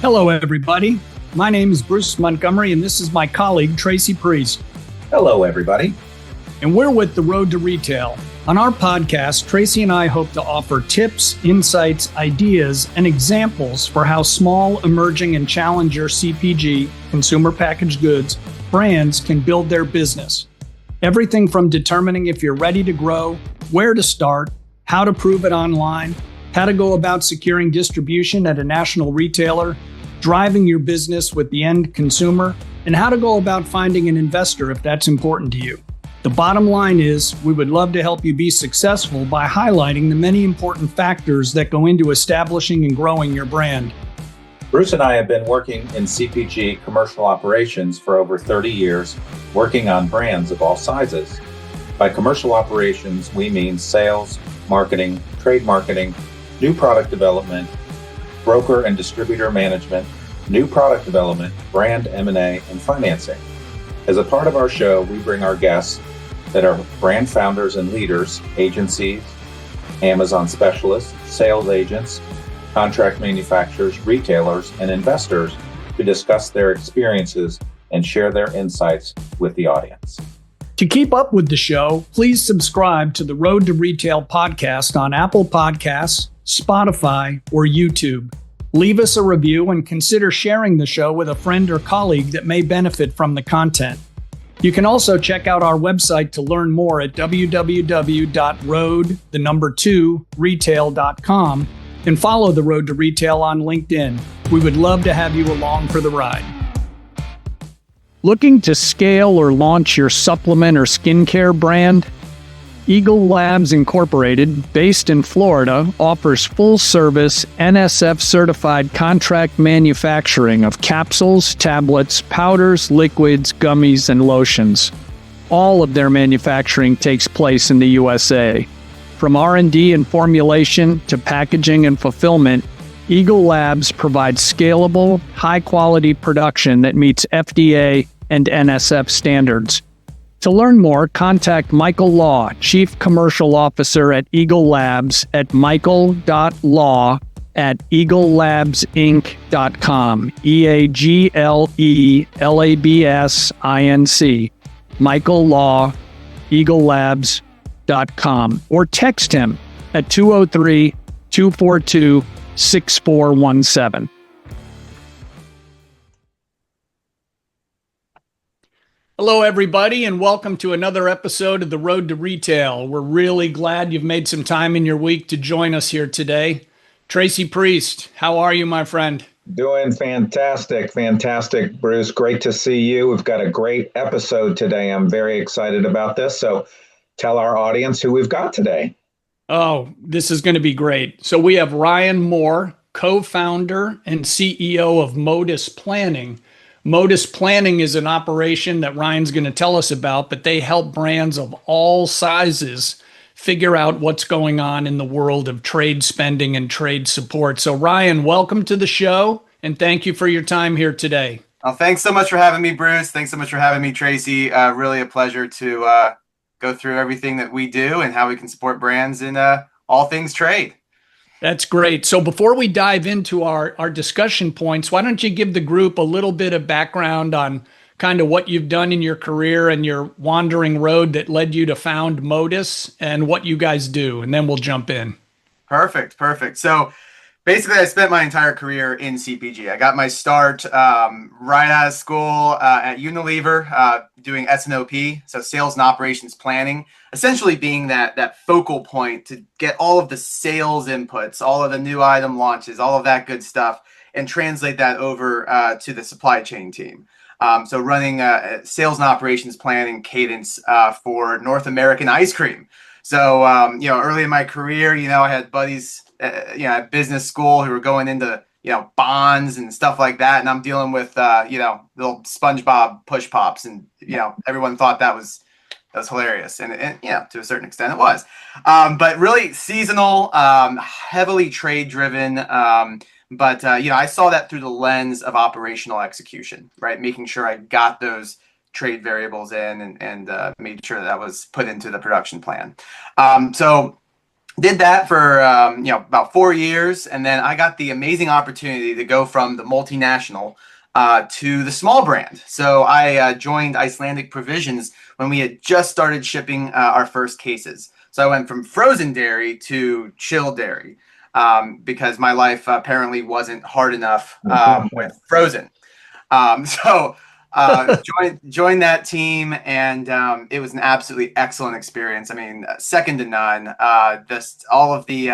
Hello, everybody. My name is Bruce Montgomery, and this is my colleague, Tracy Priest. Hello, everybody. And we're with The Road to Retail. On our podcast, Tracy and I hope to offer tips, insights, ideas, and examples for how small, emerging, and challenger CPG, consumer packaged goods, brands can build their business. Everything from determining if you're ready to grow, where to start, how to prove it online, how to go about securing distribution at a national retailer, driving your business with the end consumer, and how to go about finding an investor if that's important to you. The bottom line is, we would love to help you be successful by highlighting the many important factors that go into establishing and growing your brand. Bruce and I have been working in CPG commercial operations for over 30 years, working on brands of all sizes. By commercial operations, we mean sales, marketing, trade marketing, new product development, broker and distributor management, new product development, brand M&A, and financing. As a part of our show, we bring our guests that are brand founders and leaders, agencies, Amazon specialists, sales agents, contract manufacturers, retailers, and investors to discuss their experiences and share their insights with the audience. To keep up with the show, please subscribe to the Road to Retail podcast on Apple Podcasts, Spotify, or YouTube. Leave us a review and consider sharing the show with a friend or colleague that may benefit from the content. You can also check out our website to learn more at www.road2retail.com and follow The Road to Retail on LinkedIn. We would love to have you along for the ride. Looking to scale or launch your supplement or skincare brand? Eagle Labs Incorporated, based in Florida, offers full-service NSF-certified contract manufacturing of capsules, tablets, powders, liquids, gummies, and lotions. All of their manufacturing takes place in the USA. From R&D and formulation to packaging and fulfillment, Eagle Labs provides scalable, high-quality production that meets FDA and NSF standards. To learn more, contact Michael Law, Chief Commercial Officer at Eagle Labs at michael.law@eaglelabsinc.com, EAGLELABSINC, Michael Law, eaglelabs.com, or text him at 203-242-6417. Hello, everybody, and welcome to another episode of The Road to Retail. We're really glad you've made some time in your week to join us here today. Tracy Priest, how are you, my friend? Doing fantastic, Bruce. Great to see you. We've got a great episode today. I'm very excited about this. So tell our audience who we've got today. Oh, this is going to be great. So we have Ryan Moore, co-founder and CEO of Modus Planning. Modus Planning is an operation that Ryan's going to tell us about, but they help brands of all sizes figure out what's going on in the world of trade spending and trade support. So Ryan, welcome to the show, and thank you for your time here today. Oh, thanks so much for having me, Bruce. Thanks so much for having me, Tracy. Really a pleasure to go through everything that we do and how we can support brands in all things trade. That's great. So before we dive into our discussion points, why don't you give the group a little bit of background on kind of what you've done in your career and your wandering road that led you to found Modus and what you guys do, and then we'll jump in. Perfect. So basically, I spent my entire career in CPG. I got my start right out of school at Unilever doing S&OP, so sales and operations planning, essentially being that focal point to get all of the sales inputs, all of the new item launches, all of that good stuff, and translate that over to the supply chain team. So running sales and operations planning cadence for North American ice cream. So, early in my career, I had buddies at business school who were going into, bonds and stuff like that. And I'm dealing with, little SpongeBob push pops. And, everyone thought that was hilarious. And to a certain extent it was. But really seasonal, heavily trade driven. But I saw that through the lens of operational execution, right? Making sure I got those trade variables in and made sure that was put into the production plan. So Did that for about 4 years, and then I got the amazing opportunity to go from the multinational to the small brand. So I joined Icelandic Provisions when we had just started shipping our first cases. So I went from frozen dairy to chilled dairy because my life apparently wasn't hard enough with frozen. So joined that team, and it was an absolutely excellent experience. I mean, second to none. Just all of the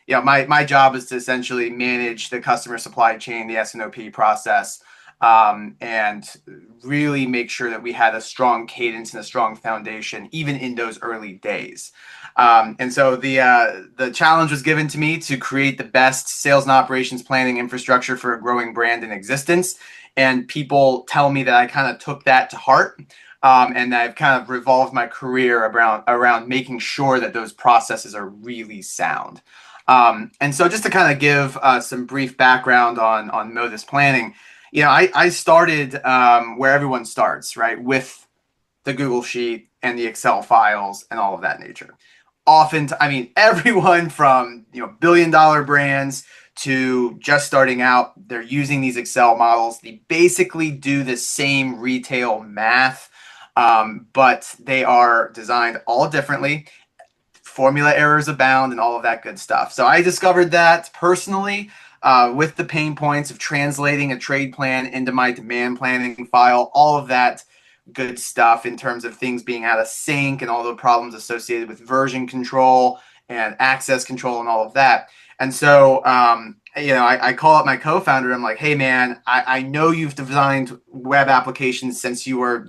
my job is to essentially manage the customer supply chain, the S&OP process, and really make sure that we had a strong cadence and a strong foundation, even in those early days. And so the challenge was given to me to create the best sales and operations planning infrastructure for a growing brand in existence. And people tell me that I kind of took that to heart. And I've kind of revolved my career around making sure that those processes are really sound. And so just to kind of give some brief background on Modus planning, I started where everyone starts, right? With the Google Sheet and the Excel files and all of that nature. Everyone from billion-dollar brands to just starting out, they're using these Excel models. They basically do the same retail math, but they are designed all differently. Formula errors abound and all of that good stuff. So I discovered that personally with the pain points of translating a trade plan into my demand planning file, all of that good stuff in terms of things being out of sync and all the problems associated with version control and access control and all of that. And so, I call up my co-founder. I'm like, hey, man, I know you've designed web applications since you were,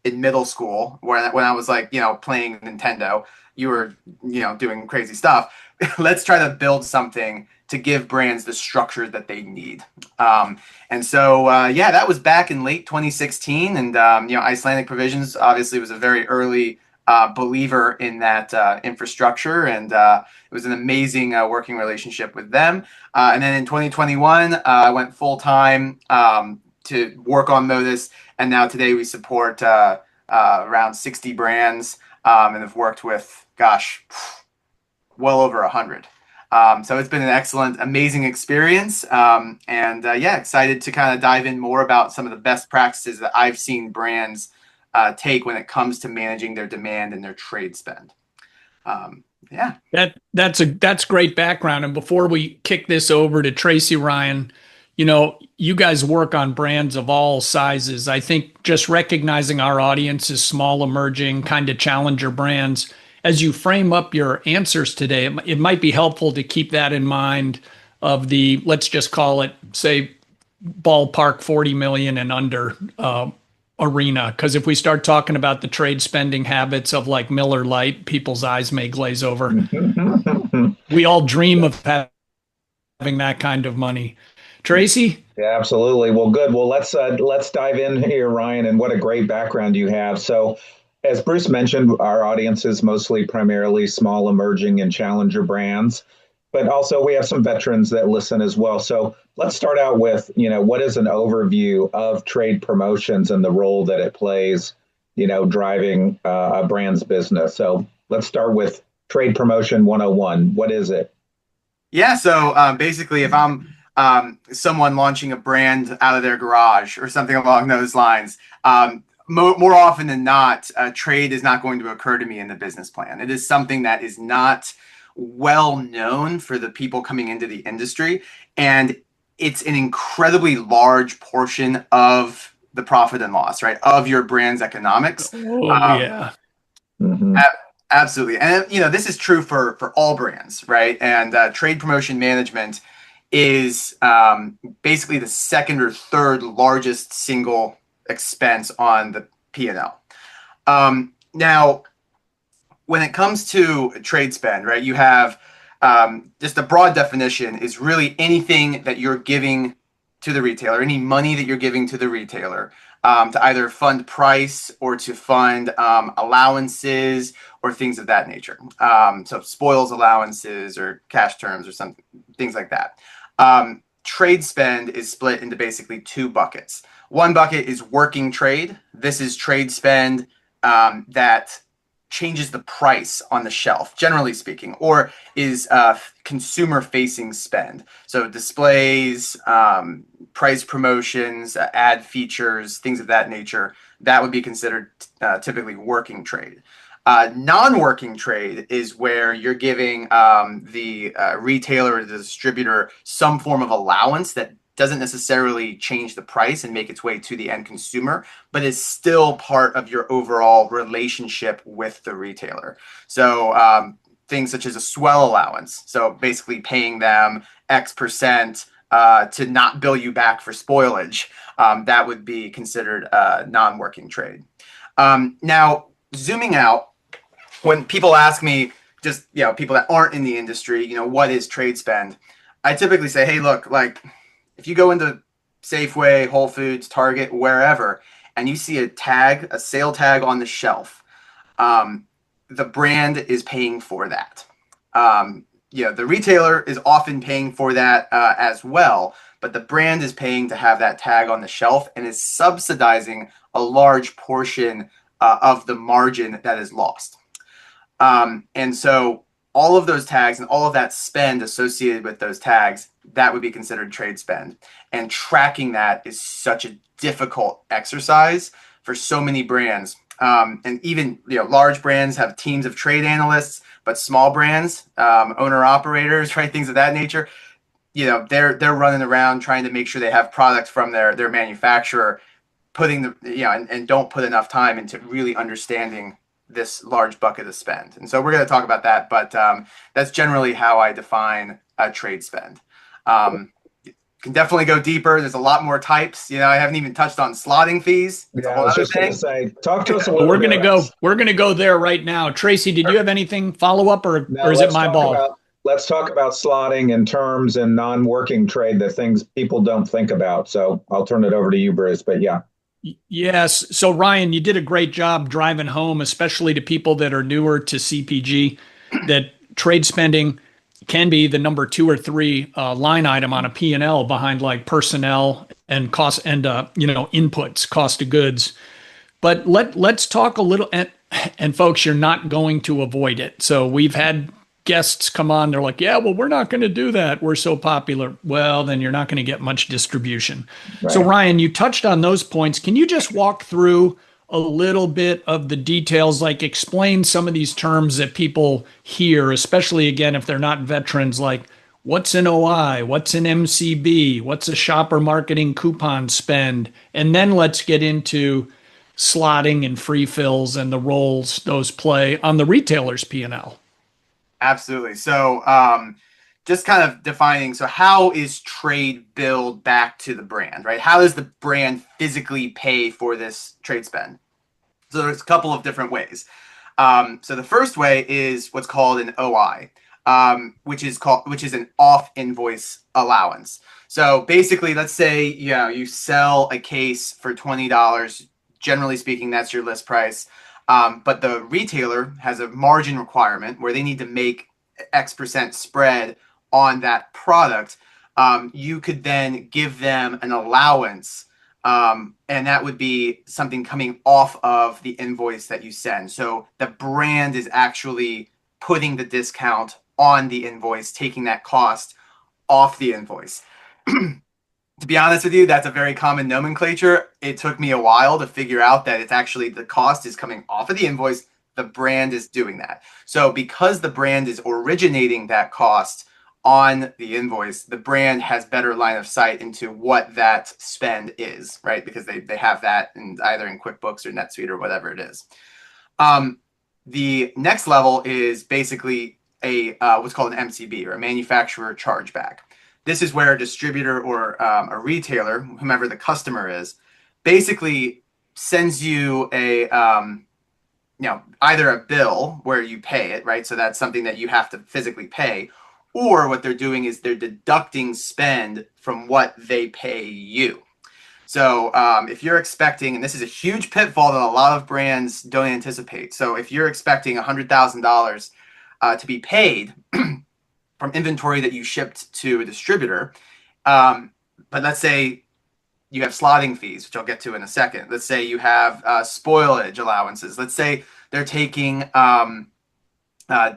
in middle school when I was like, playing Nintendo. You were, doing crazy stuff. Let's try to build something to give brands the structure that they need. And so, that was back in late 2016. And, Icelandic Provisions obviously was a very early believer in that infrastructure. And it was an amazing working relationship with them. And then in 2021, I went full time to work on Modus. And now today we support around 60 brands and have worked with, well over 100. So it's been an excellent, amazing experience. Excited to kind of dive in more about some of the best practices that I've seen brands take when it comes to managing their demand and their trade spend. That's great background. And before we kick this over to Tracy, Ryan, you guys work on brands of all sizes. I think just recognizing our audience is small, emerging, kind of challenger brands. As you frame up your answers today, it might be helpful to keep that in mind of the, let's just call it, say, ballpark 40 million and under arena. Because if we start talking about the trade spending habits of like Miller Lite, people's eyes may glaze over. We all dream of having that kind of money. Tracy? Yeah, absolutely. Well, good. Well, let's dive in here, Ryan, and what a great background you have. So, as Bruce mentioned, our audience is primarily small, emerging, and challenger brands, but also we have some veterans that listen as well. So let's start out with, what is an overview of trade promotions and the role that it plays, driving a brand's business. So let's start with Trade Promotion 101. What is it? Yeah, so basically, if I'm someone launching a brand out of their garage or something along those lines, more often than not, trade is not going to occur to me in the business plan. It is something that is not well known for the people coming into the industry, and it's an incredibly large portion of the profit and loss, right, of your brand's economics. Yeah. Absolutely. And, this is true for all brands, right? And trade promotion management is basically the second or third largest single expense on the P&L. Now, when it comes to trade spend, right, you have just a broad definition is really anything that you're giving to the retailer, any money that you're giving to the retailer to either fund price or to fund allowances or things of that nature. So spoils allowances or cash terms or something, things like that. Trade spend is split into basically two buckets. One bucket is working trade. This is trade spend that changes the price on the shelf, generally speaking, or is consumer-facing spend. So displays, price promotions, ad features, things of that nature, that would be considered typically working trade. Non-working trade is where you're giving the retailer or the distributor some form of allowance that doesn't necessarily change the price and make its way to the end consumer, but is still part of your overall relationship with the retailer. So things such as a swell allowance. So basically paying them X% to not bill you back for spoilage. That would be considered non-working trade. Now, zooming out, when people ask me, just, people that aren't in the industry, what is trade spend? I typically say, hey, look, like, if you go into Safeway, Whole Foods, Target, wherever, and you see a sale tag on the shelf, the brand is paying for that. The retailer is often paying for that as well, but the brand is paying to have that tag on the shelf and is subsidizing a large portion of the margin that is lost. And so all of those tags and all of that spend associated with those tags, that would be considered trade spend. And tracking that is such a difficult exercise for so many brands. And even large brands have teams of trade analysts, but small brands, owner operators, right, things of that nature, they're running around trying to make sure they have product from their manufacturer, and don't put enough time into really understanding this large bucket of spend. And so we're going to talk about that, but that's generally how I define a trade spend. Can definitely go deeper. There's a lot more types. I haven't even touched on slotting fees. It's a whole I was other just going thing. to say, talk to us a little We're bit. We're gonna go there right now. Tracy, did you have anything follow up, or is it my ball? Let's talk about slotting and terms and non-working trade, the things people don't think about. So I'll turn it over to you, Bruce. But yeah. Yes. So Ryan, you did a great job driving home, especially to people that are newer to CPG, that trade spending can be the number 2 or 3 line item on a P&L behind like personnel and cost and inputs, cost of goods. But let's talk a little, and folks, you're not going to avoid it. So we've had guests come on, they're like, yeah, well, we're not going to do that, we're so popular. Well, then you're not going to get much distribution. Right. So Ryan, you touched on those points. Can you just walk through a little bit of the details, like explain some of these terms that people hear, especially again if they're not veterans, like what's an OI, what's an MCB, what's a shopper marketing coupon spend, and then let's get into slotting and free fills and the roles those play on the retailer's P&L. Absolutely. So just kind of defining, so how is trade billed back to the brand, right? How does the brand physically pay for this trade spend? So there's a couple of different ways. So the first way is what's called an OI, which is an off invoice allowance. So basically, let's say you sell a case for $20. Generally speaking, that's your list price. But the retailer has a margin requirement where they need to make X% spread on that product. You could then give them an allowance, and that would be something coming off of the invoice that you send. So the brand is actually putting the discount on the invoice, taking that cost off the invoice. To be honest with you, that's a very common nomenclature. It took me a while to figure out that it's actually the cost is coming off of the invoice. The brand is doing that. So because the brand is originating that cost on the invoice, the brand has better line of sight into what that spend is, right? Because they have that either in QuickBooks or NetSuite or whatever it is. The next level is basically a what's called an MCB, or a manufacturer chargeback. This is where a distributor or a retailer, whomever the customer is, basically sends you a either a bill where you pay it, right? So that's something that you have to physically pay, or what they're doing is they're deducting spend from what they pay you. So if you're expecting, and this is a huge pitfall that a lot of brands don't anticipate. So if you're expecting $100,000 to be paid from inventory that you shipped to a distributor, but let's say you have slotting fees, which I'll get to in a second. Let's say you have spoilage allowances. Let's say they're taking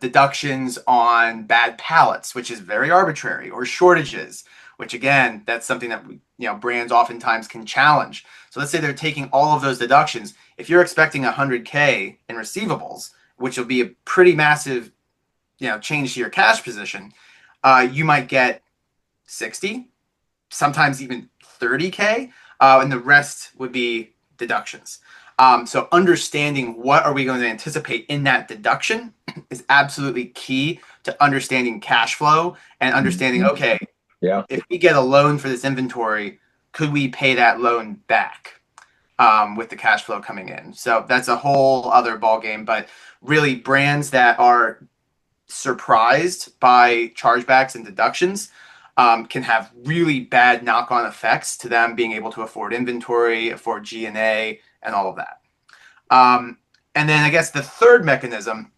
deductions on bad pallets, which is very arbitrary, or shortages, which again, that's something that brands oftentimes can challenge. So let's say they're taking all of those deductions. If you're expecting 100K in receivables, which will be a pretty massive change to your cash position, you might get 60, sometimes even 30K, and the rest would be deductions. So understanding what are we going to anticipate in that deduction is absolutely key to understanding cash flow and understanding, okay, if we get a loan for this inventory, could we pay that loan back with the cash flow coming in? So that's a whole other ballgame, but really brands that are surprised by chargebacks and deductions can have really bad knock-on effects to them being able to afford inventory, afford G&A, and all of that. And then I guess the third mechanism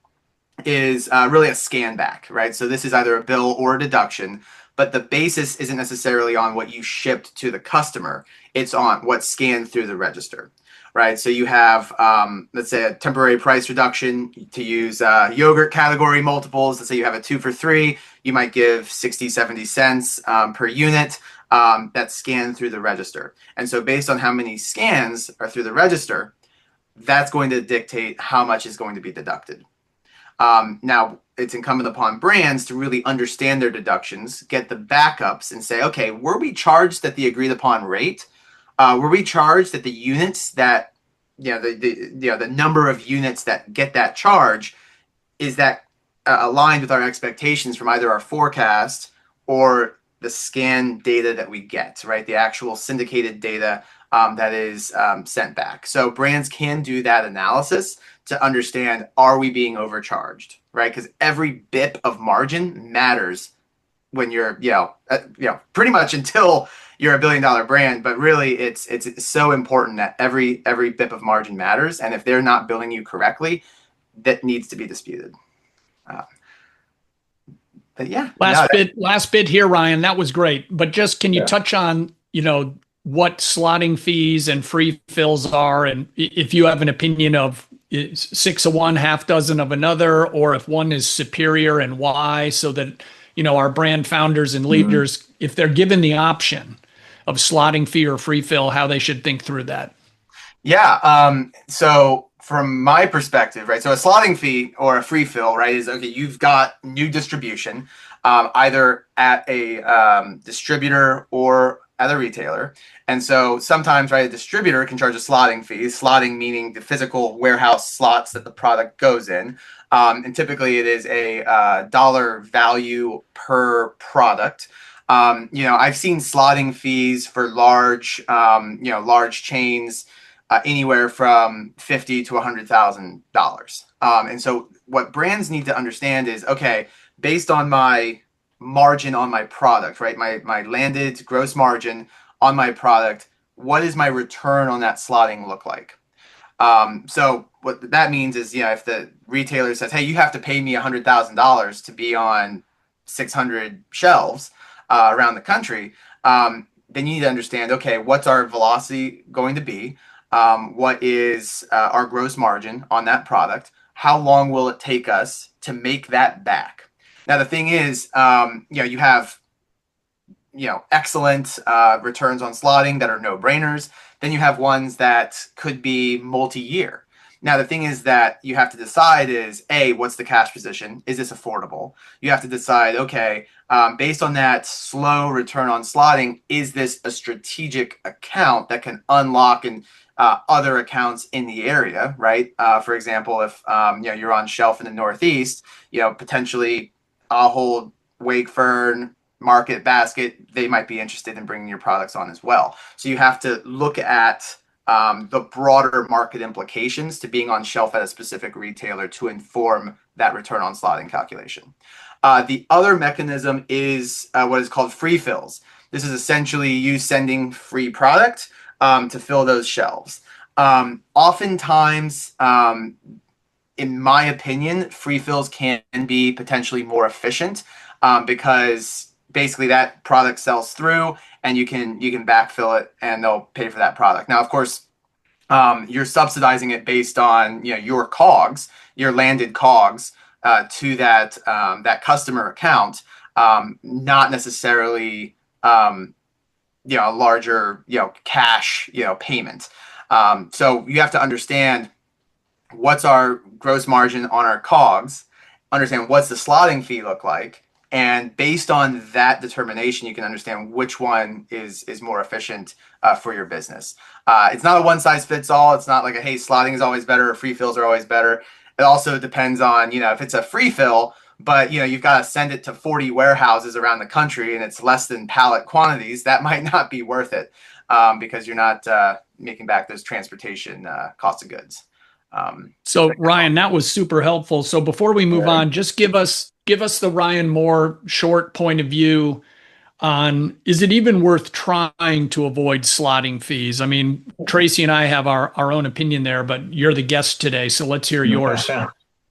is really a scan back, right? So this is either a bill or a deduction, but the basis isn't necessarily on what you shipped to the customer. It's on what's scanned through the register, right? So you have, let's say, a temporary price reduction to use yogurt category multiples. Let's say you have a 2 for 3. You might give 60, 70 cents per unit that's scanned through the register. And so based on how many scans are through the register, that's going to dictate how much is going to be deducted. Now, it's incumbent upon brands to really understand their deductions, get the backups, and say, okay, were we charged at the agreed upon rate? Were we charged at the units that, the number of units that get that charge, is that aligned with our expectations from either our forecast or the scan data that we get, right? The actual syndicated data that is sent back. So brands can do that analysis to understand, are we being overcharged, right? Because every bip of margin matters when you're, pretty much until you're $1 billion brand. But really, it's so important that every bip of margin matters. And if they're not billing you correctly, that needs to be disputed. But yeah. Last bit here, Ryan. That was great. But just can you touch on, what slotting fees and free fills are, and if you have an opinion of 6 of one, half dozen of another, or if one is superior and why, so that our brand founders and leaders, if they're given the option of slotting fee or free fill, how they should think through that. Yeah. So from my perspective, right, so a slotting fee or a free fill, right, is, okay, you've got new distribution, either at a distributor or at a retailer. And so sometimes, right, a distributor can charge a slotting fee, slotting meaning the physical warehouse slots that the product goes in. And typically it is a dollar value per product. I've seen slotting fees for large chains anywhere from $50,000 to $100,000. And so what brands need to understand is, okay, based on my margin on my product, right? My landed gross margin on my product, what is my return on that slotting look like? So what that means is, if the retailer says, hey, you have to pay me $100,000 to be on 600 shelves around the country, then you need to understand, okay, what's our velocity going to be? What is our gross margin on that product? How long will it take us to make that back? Now, the thing is, you have, excellent returns on slotting that are no-brainers. Then you have ones that could be multi-year. Now, the thing is that you have to decide is, A, what's the cash position? Is this affordable? You have to decide, okay, based on that slow return on slotting, is this a strategic account that can unlock and other accounts in the area, right? For example, if you're on shelf in the Northeast, potentially Ahold, Wakefern, Market Basket, they might be interested in bringing your products on as well. So you have to look at the broader market implications to being on shelf at a specific retailer to inform that return on slotting calculation. The other mechanism is what is called free fills. This is essentially you sending free product to fill those shelves. Oftentimes, in my opinion, free fills can be potentially more efficient because basically that product sells through and you can backfill it and they'll pay for that product. Now, of course, you're subsidizing it based on your COGS, your landed COGS to that customer account, not necessarily a larger cash payment. So you have to understand what's our gross margin on our COGS, understand what's the slotting fee look like, and based on that determination, you can understand which one is more efficient for your business. It's not a one size fits all. It's not like hey, slotting is always better or free fills are always better. It also depends on if it's a free fill, but you've got to send it to 40 warehouses around the country and it's less than pallet quantities. That might not be worth it because you're not making back those transportation cost of goods. So Ryan, that was super helpful. So before we move on, just give us the Ryan Moore short point of view on, is it even worth trying to avoid slotting fees? I mean, Tracy and I have our own opinion there, but you're the guest today, so let's hear yours.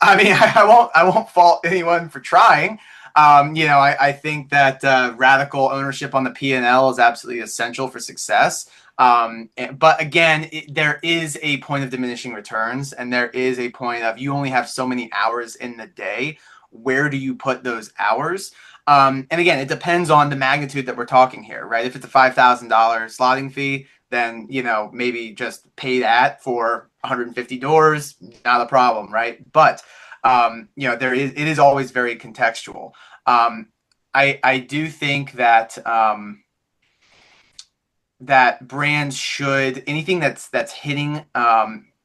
I mean, I won't fault anyone for trying. I think that radical ownership on the P&L is absolutely essential for success. But again, there is a point of diminishing returns, and there is a point of you only have so many hours in the day. Where do you put those hours? And again, it depends on the magnitude that we're talking here, right? If it's a $5,000 slotting fee, then maybe just pay that for 150 doors, not a problem, right? But it is always very contextual. I do think that that brands should, anything that's hitting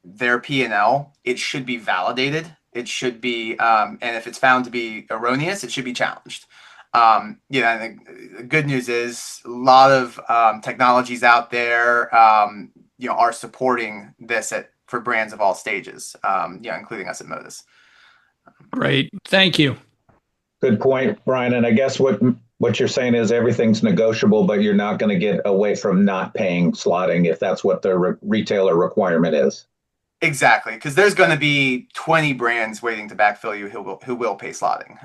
their P&L, it should be validated. It should be, and if it's found to be erroneous, it should be challenged. And the good news is a lot of technologies out there, are supporting this for brands of all stages, including us at Modus. Great, thank you. Good point, Brian. And I guess what you're saying is everything's negotiable, but you're not going to get away from not paying slotting if that's what the retailer requirement is. Exactly, because there's going to be 20 brands waiting to backfill you who will pay slotting.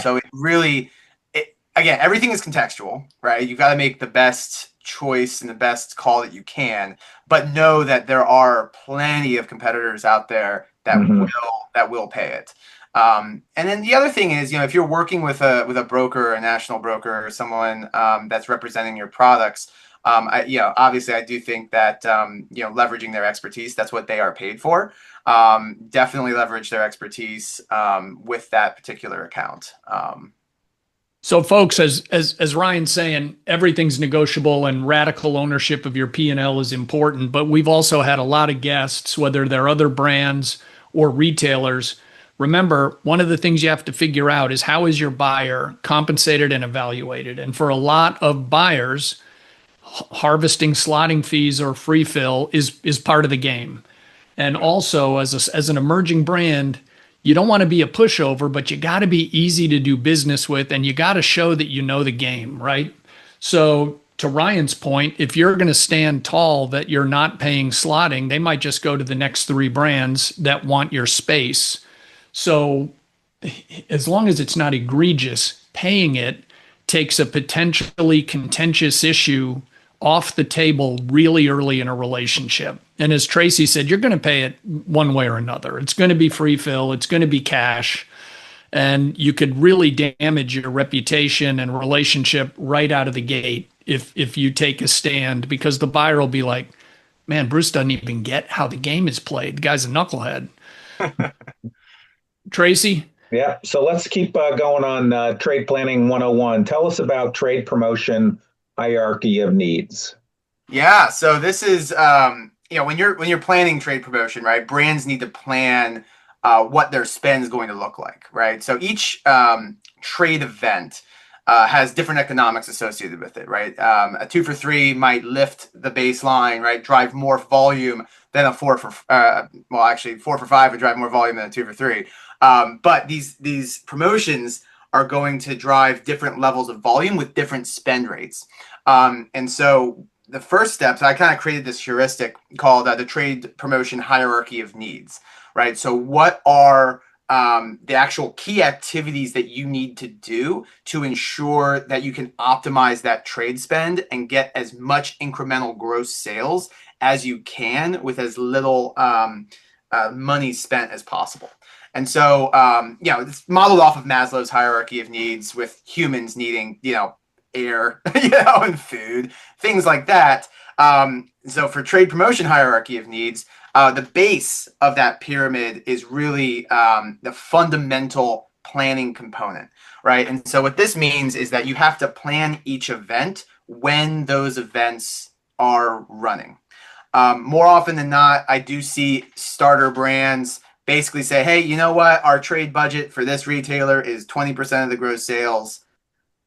So it really, again, everything is contextual, right? You've got to make the best choice and the best call that you can, but know that there are plenty of competitors out there that will pay it. And then the other thing is, if you're working with a broker, a national broker, or someone that's representing your products, obviously I do think that leveraging their expertise, that's what they are paid for. Definitely leverage their expertise with that particular account. So folks, as Ryan's saying, everything's negotiable and radical ownership of your P&L is important, but we've also had a lot of guests, whether they're other brands or retailers. Remember, one of the things you have to figure out is how is your buyer compensated and evaluated? And for a lot of buyers, harvesting slotting fees or free fill is part of the game. And also as an emerging brand, you don't want to be a pushover, but you got to be easy to do business with, and you got to show that you know the game, right? So to Ryan's point, if you're going to stand tall that you're not paying slotting, they might just go to the next 3 brands that want your space. So as long as it's not egregious, paying it takes a potentially contentious issue off the table really early in a relationship. And as Tracy said, you're going to pay it one way or another. It's going to be free fill. It's going to be cash. And you could really damage your reputation and relationship right out of the gate if you take a stand, because the buyer will be like, man, Bruce doesn't even get how the game is played. The guy's a knucklehead. Tracy? Yeah. So let's keep going on Trade Planning 101. Tell us about trade promotion hierarchy of needs. Yeah. So this is, when you're planning trade promotion, right? Brands need to plan what their spend is going to look like, right? So each trade event has different economics associated with it, right? A 2 for 3 might lift the baseline, right? Drive more volume than a 4 for 5 would drive more volume than a 2 for 3. But these promotions are going to drive different levels of volume with different spend rates. And so the first steps, I kind of created this heuristic called the trade promotion hierarchy of needs, right? So what are the actual key activities that you need to do to ensure that you can optimize that trade spend and get as much incremental gross sales as you can with as little money spent as possible. And so, it's modeled off of Maslow's hierarchy of needs, with humans needing, air, and food, things like that. So for trade promotion hierarchy of needs, the base of that pyramid is really the fundamental planning component, right? And so what this means is that you have to plan each event when those events are running. More often than not, I do see starter brands basically say, hey, you know what? Our trade budget for this retailer is 20% of the gross sales.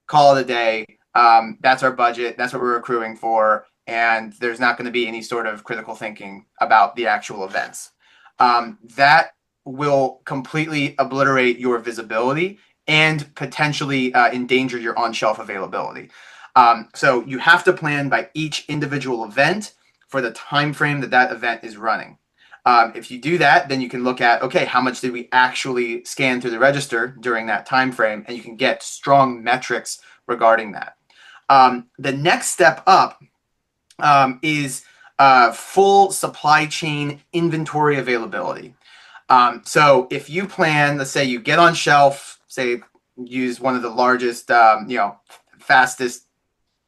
Call it a day. That's our budget. That's what we're accruing for. And there's not going to be any sort of critical thinking about the actual events. That will completely obliterate your visibility and potentially endanger your on-shelf availability. So you have to plan by each individual event for the time frame that event is running. If you do that, then you can look at, okay, how much did we actually scan through the register during that time frame, and you can get strong metrics regarding that. The next step up is full supply chain inventory availability. So if you plan, let's say you get on shelf, say use one of the largest, fastest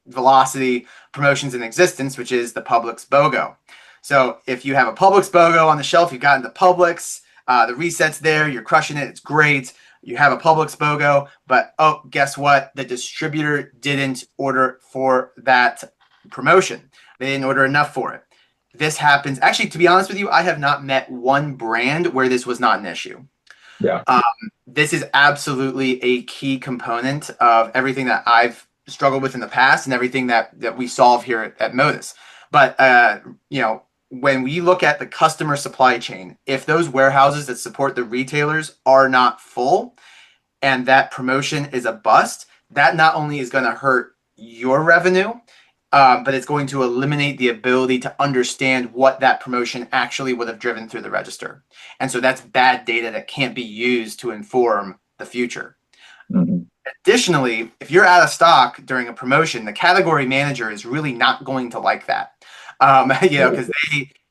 velocity promotions in existence, which is the Publix BOGO. So if you have a Publix BOGO on the shelf, you've gotten the Publix, the reset's there, you're crushing it, it's great. You have a Publix BOGO, but guess what? The distributor didn't order for that promotion. They didn't order enough for it. This happens. Actually, to be honest with you, I have not met one brand where this was not an issue. Yeah. This is absolutely a key component of everything that I've struggled with in the past and everything that we solve here at Modus. But, when we look at the customer supply chain, if those warehouses that support the retailers are not full and that promotion is a bust, that not only is going to hurt your revenue, but it's going to eliminate the ability to understand what that promotion actually would have driven through the register. And so that's bad data that can't be used to inform the future. Mm-hmm. Additionally, if you're out of stock during a promotion, the category manager is really not going to like that. Because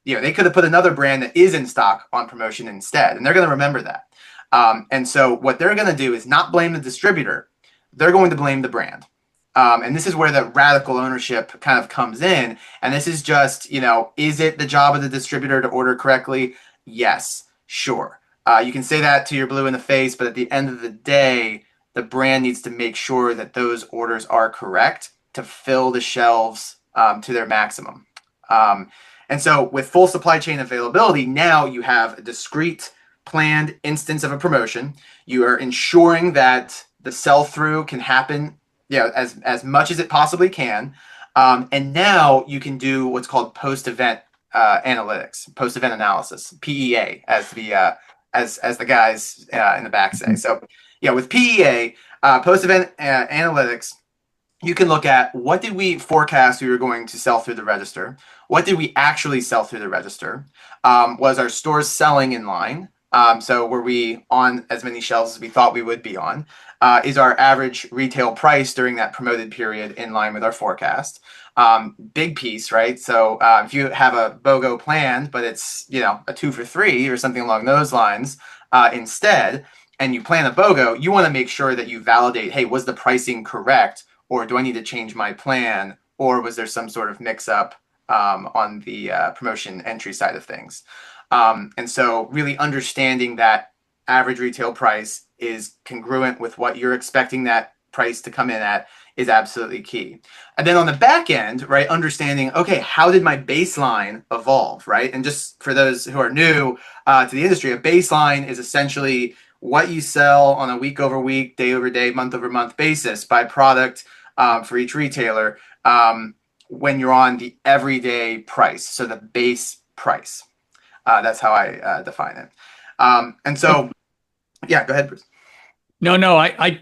they could have put another brand that is in stock on promotion instead, and they're going to remember that. And so what they're going to do is not blame the distributor. They're going to blame the brand. And this is where the radical ownership kind of comes in. And this is just, is it the job of the distributor to order correctly? Yes, sure. You can say that to your blue in the face, but at the end of the day, the brand needs to make sure that those orders are correct to fill the shelves to their maximum. And so with full supply chain availability, now you have a discrete planned instance of a promotion. You are ensuring that the sell-through can happen as much as it possibly can. And now you can do what's called post-event analytics, post-event analysis, PEA, as the guys in the back say. So with PEA, post-event analytics, you can look at what did we forecast we were going to sell through the register? What did we actually sell through the register? Was our stores selling in line? So were we on as many shelves as we thought we would be on? Is our average retail price during that promoted period in line with our forecast? Big piece, right? So if you have a BOGO planned, but it's a 2 for 3 or something along those lines instead, and you plan a BOGO, you want to make sure that you validate, hey, was the pricing correct? Or do I need to change my plan? Or was there some sort of mix-up on the promotion entry side of things? And so really understanding that average retail price is congruent with what you're expecting that price to come in at is absolutely key. And then on the back end, right, understanding, okay, how did my baseline evolve, right? And just for those who are new to the industry, a baseline is essentially what you sell on a week over week, day over day, month over month basis by product for each retailer when you're on the everyday price, so the base price. That's how I define it. And so, yeah, go ahead, Bruce. No, I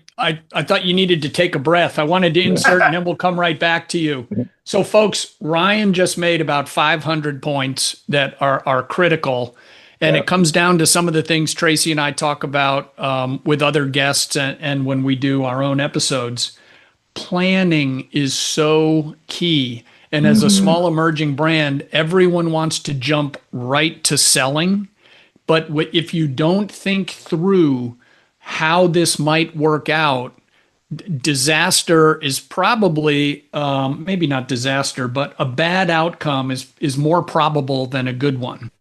thought you needed to take a breath. I wanted to insert and then we'll come right back to you. So folks, Ryan just made about 500 points that are critical. And it comes down to some of the things Tracy and I talk about with other guests and when we do our own episodes. Planning is so key. And as a small emerging brand, everyone wants to jump right to selling. But if you don't think through how this might work out, disaster is probably, maybe not disaster, but a bad outcome is more probable than a good one.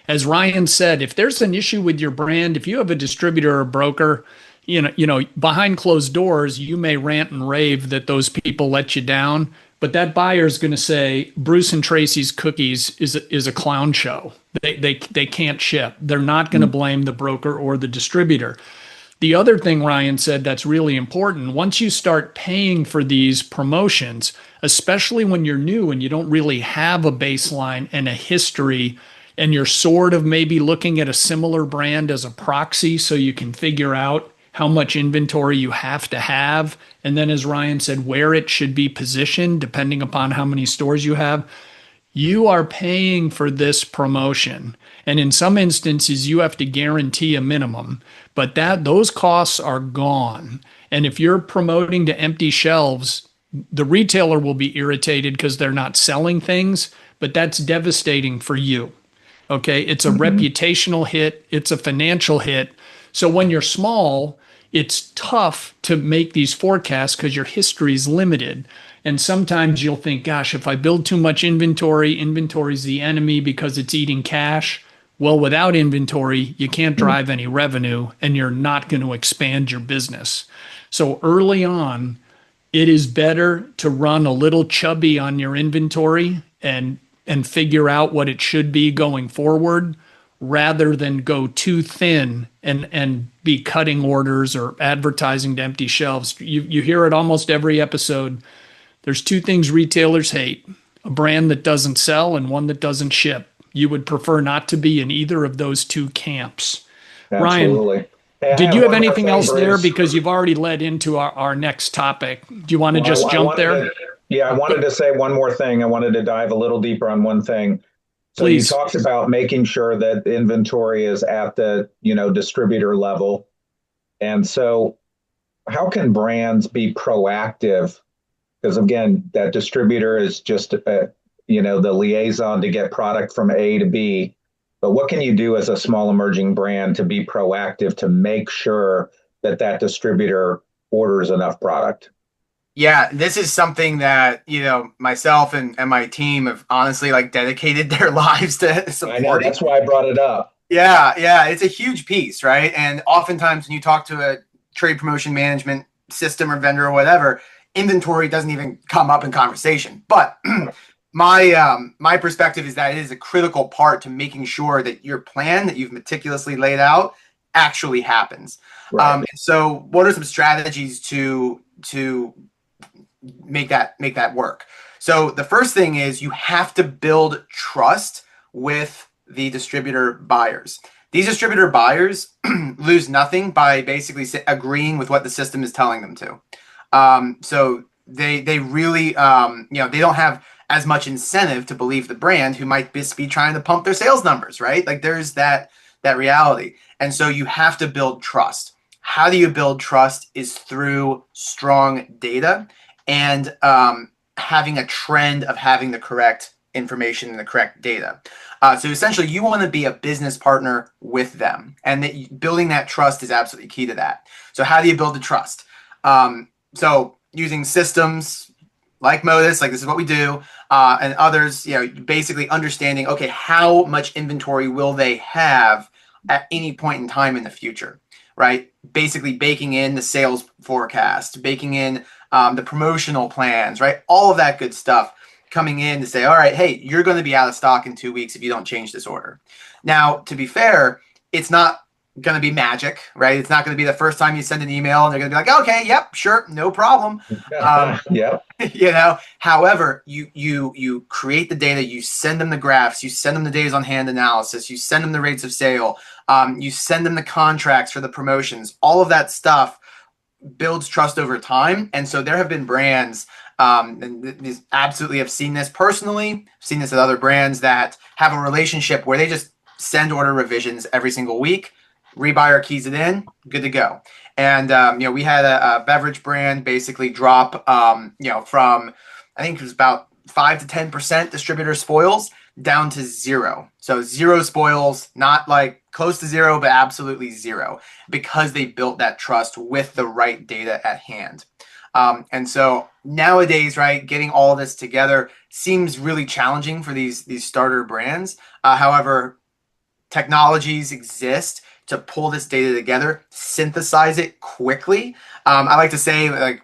As Ryan said, if there's an issue with your brand, if you have a distributor or broker, behind closed doors, you may rant and rave that those people let you down, but that buyer is going to say Bruce and Tracy's cookies is a clown show. They can't ship. They're not going to blame the broker or the distributor. The other thing Ryan said that's really important, once you start paying for these promotions, especially when you're new and you don't really have a baseline and a history, and you're sort of maybe looking at a similar brand as a proxy so you can figure out how much inventory you have to have, and then as Ryan said, where it should be positioned depending upon how many stores you have, you are paying for this promotion. And in some instances, you have to guarantee a minimum, but those costs are gone. And if you're promoting to empty shelves, the retailer will be irritated because they're not selling things, but that's devastating for you. Okay, it's a reputational hit, it's a financial hit. So when you're small, it's tough to make these forecasts because your history is limited. And sometimes you'll think, gosh, if I build too much inventory is the enemy because it's eating cash. Well, without inventory, you can't drive any revenue and you're not going to expand your business. So early on, it is better to run a little chubby on your inventory and figure out what it should be going forward rather than go too thin and be cutting orders or advertising to empty shelves. You hear it almost every episode. There's two things retailers hate: a brand that doesn't sell and one that doesn't ship. You would prefer not to be in either of those two camps. Absolutely. Ryan, did you have anything else there? Because you've already led into our next topic. Do you want to just jump there? I wanted to say one more thing. I wanted to dive a little deeper on one thing. So Please. You talked about making sure that the inventory is at the, distributor level. And so how can brands be proactive? Because again, that distributor is just, the liaison to get product from A to B. But what can you do as a small emerging brand to be proactive to make sure that distributor orders enough product? Yeah, this is something that, myself and my team have honestly dedicated their lives to supporting. I know, that's why I brought it up. Yeah, it's a huge piece, right? And oftentimes when you talk to a trade promotion management system or vendor or whatever, inventory doesn't even come up in conversation. But my perspective is that it is a critical part to making sure that your plan that you've meticulously laid out actually happens. Right. So what are some strategies to make that work? So the first thing is you have to build trust with the distributor buyers. These distributor buyers lose nothing by basically agreeing with what the system is telling them to. So they really, they don't have as much incentive to believe the brand who might just be trying to pump their sales numbers, right? There's that reality. And so you have to build trust. How do you build trust is through strong data and having a trend of having the correct information and the correct data. So essentially, you want to be a business partner with them, and building that trust is absolutely key to that. So how do you build the trust? So using systems like Modus, this is what we do, and others, basically understanding, okay, how much inventory will they have at any point in time in the future, right? Basically baking in the sales forecast, baking in the promotional plans, right? All of that good stuff coming in to say, all right, hey, you're going to be out of stock in 2 weeks if you don't change this order. Now, to be fair, it's not going to be magic, right? It's not going to be the first time you send an email and they're going to be like, okay, yep, sure, no problem. Yeah. However, you create the data, you send them the graphs, you send them the days on hand analysis, you send them the rates of sale, you send them the contracts for the promotions. All of that stuff builds trust over time. And so there have been brands, and these absolutely have seen this personally, seen this at other brands that have a relationship where they just send order revisions every single week. Rebuyer keys it in, good to go. And we had a beverage brand basically drop, from I think it was about 5 to 10% distributor spoils down to zero. So zero spoils, not like close to zero, but absolutely zero, because they built that trust with the right data at hand. And so nowadays, right, getting all this together seems really challenging for these starter brands. However, technologies exist to pull this data together, synthesize it quickly. I like to say, like,